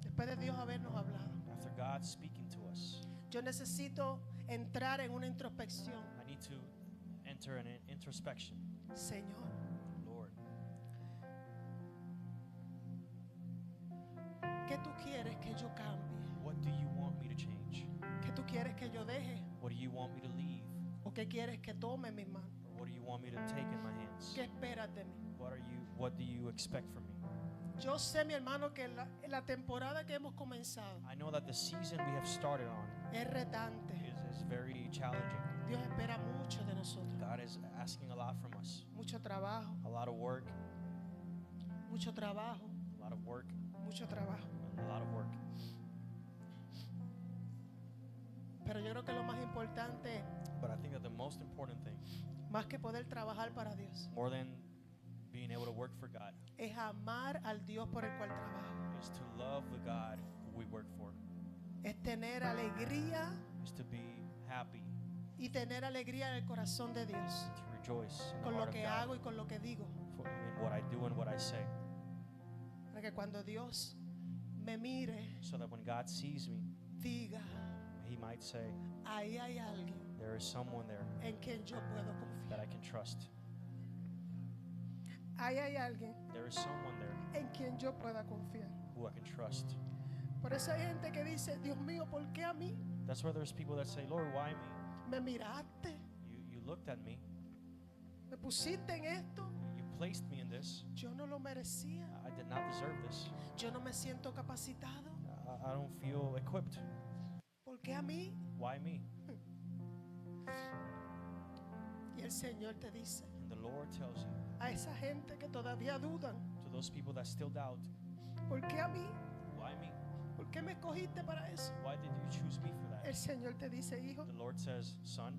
después de Dios habernos hablado, after God speaking to us, yo necesito entrar en una introspección. I need to enter an introspection. Señor, Lord, ¿qué tú quieres que yo cambie? what do you want me to change? ¿Qué tú quieres que yo deje? What do you want me to leave? ¿O qué quieres que tome en mis manos? Or what do you want me to take in my hands? ¿Qué esperas de mí? What do you expect from me? Yo sé, mi hermano, que la temporada que hemos comenzado I know that the season we have started on es retante. is very challenging. Dios espera mucho de nosotros. God is asking a lot from us. Mucho trabajo, A lot of work, mucho trabajo, a lot of work, mucho trabajo. and a lot of work. Pero yo creo que lo más importante, But I think that the most important thing, más que poder trabajar para Dios, more than being able to work for God, es amar al Dios por el cual trabajo. is to love the God who we work for, Es tener alegría is to be happy, y tener alegría en el corazón de Dios to rejoice in the con heart lo of que God, hago y con lo que digo. in what I do and what I say, Para que cuando Dios me mire, so that when God sees me, diga, He might say, ahí hay alguien there is someone there en quien yo puedo that confiar. I can trust. Ahí hay alguien There is someone there en quien yo pueda confiar. who I can trust. Por eso hay gente que dice, Dios mío, ¿por qué a mí? That's why there's people that say, Lord, why me? Me miraste, You looked at me, me pusiste en esto. you placed me in this. Yo no lo merecía. I did not deserve this. Yo no me siento capacitado. I don't feel equipped. ¿Por qué a mí? Why me? Y el Señor te dice, And the Lord tells you, a esa gente que todavía dudan, to those people that still doubt, ¿por qué a mí? why me? ¿Por qué me escogiste para eso? Why did you choose me for El that? Señor te dice, hijo, The Lord says, son,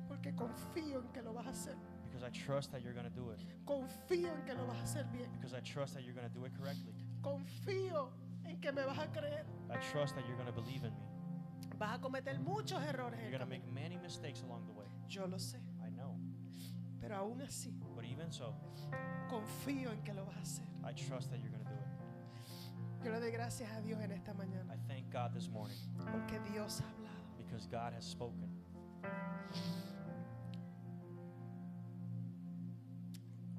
porque confío en que lo vas a hacer. because I trust that you're going to do it. Confío en que lo vas a hacer bien. Because I trust that you're going to do it correctly. Confío en que me vas a creer. I trust that you're going to believe in me. Vas a cometer muchos errores en You're el going to make camino. many mistakes along the way. Yo lo sé, I know. pero aún así But even so, confío en que lo vas a hacer. I trust that you're going to do it. Yo le doy gracias a Dios en esta mañana I thank God this morning porque Dios ha hablado. because God has spoken.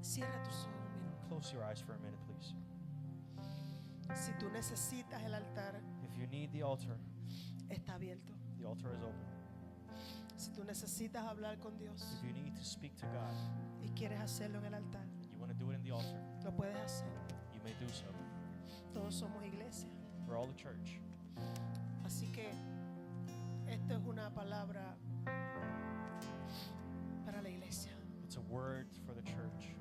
Cierra tus ojos un minuto. Close your eyes for a minute, please. Si tú necesitas el altar, If you need the altar está abierto. is open. Si tú necesitas hablar con Dios If you need to speak to God, y quieres hacerlo en el altar, you want to do it in the altar, lo puedes hacer. you may do so. Todos somos iglesia. We're all the church. Así que esto es una palabra para la iglesia. It's a word for the church.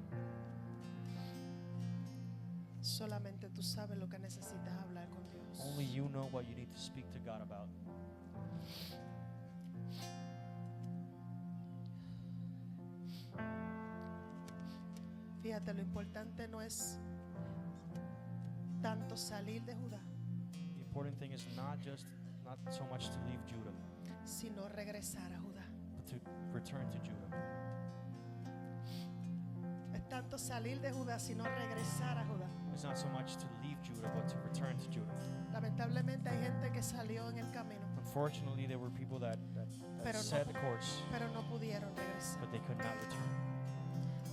Solamente tú sabes lo que necesitas hablar con Dios. Only you know what you need to speak to God about. Fíjate, lo importante no es tanto salir de Judá, The important thing is not so much to leave Judah, sino regresar a Judá. but to return to Judah. Es tanto salir de Judá, sino regresar a Judá. It's not so much to leave Judah, but to return to Judah. Lamentablemente hay gente que salió en el camino, Unfortunately, there were people that Pero no set pu- the course, pero no pudieron regresar. but they could not return.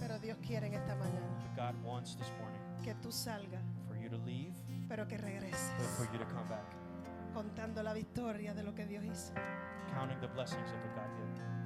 Pero Dios quiere en esta mañana But God wants this morning que tú salgas, for you to leave, pero que but regreses, for you to come back, contando la victoria de lo que Dios hizo. counting the blessings of what God did.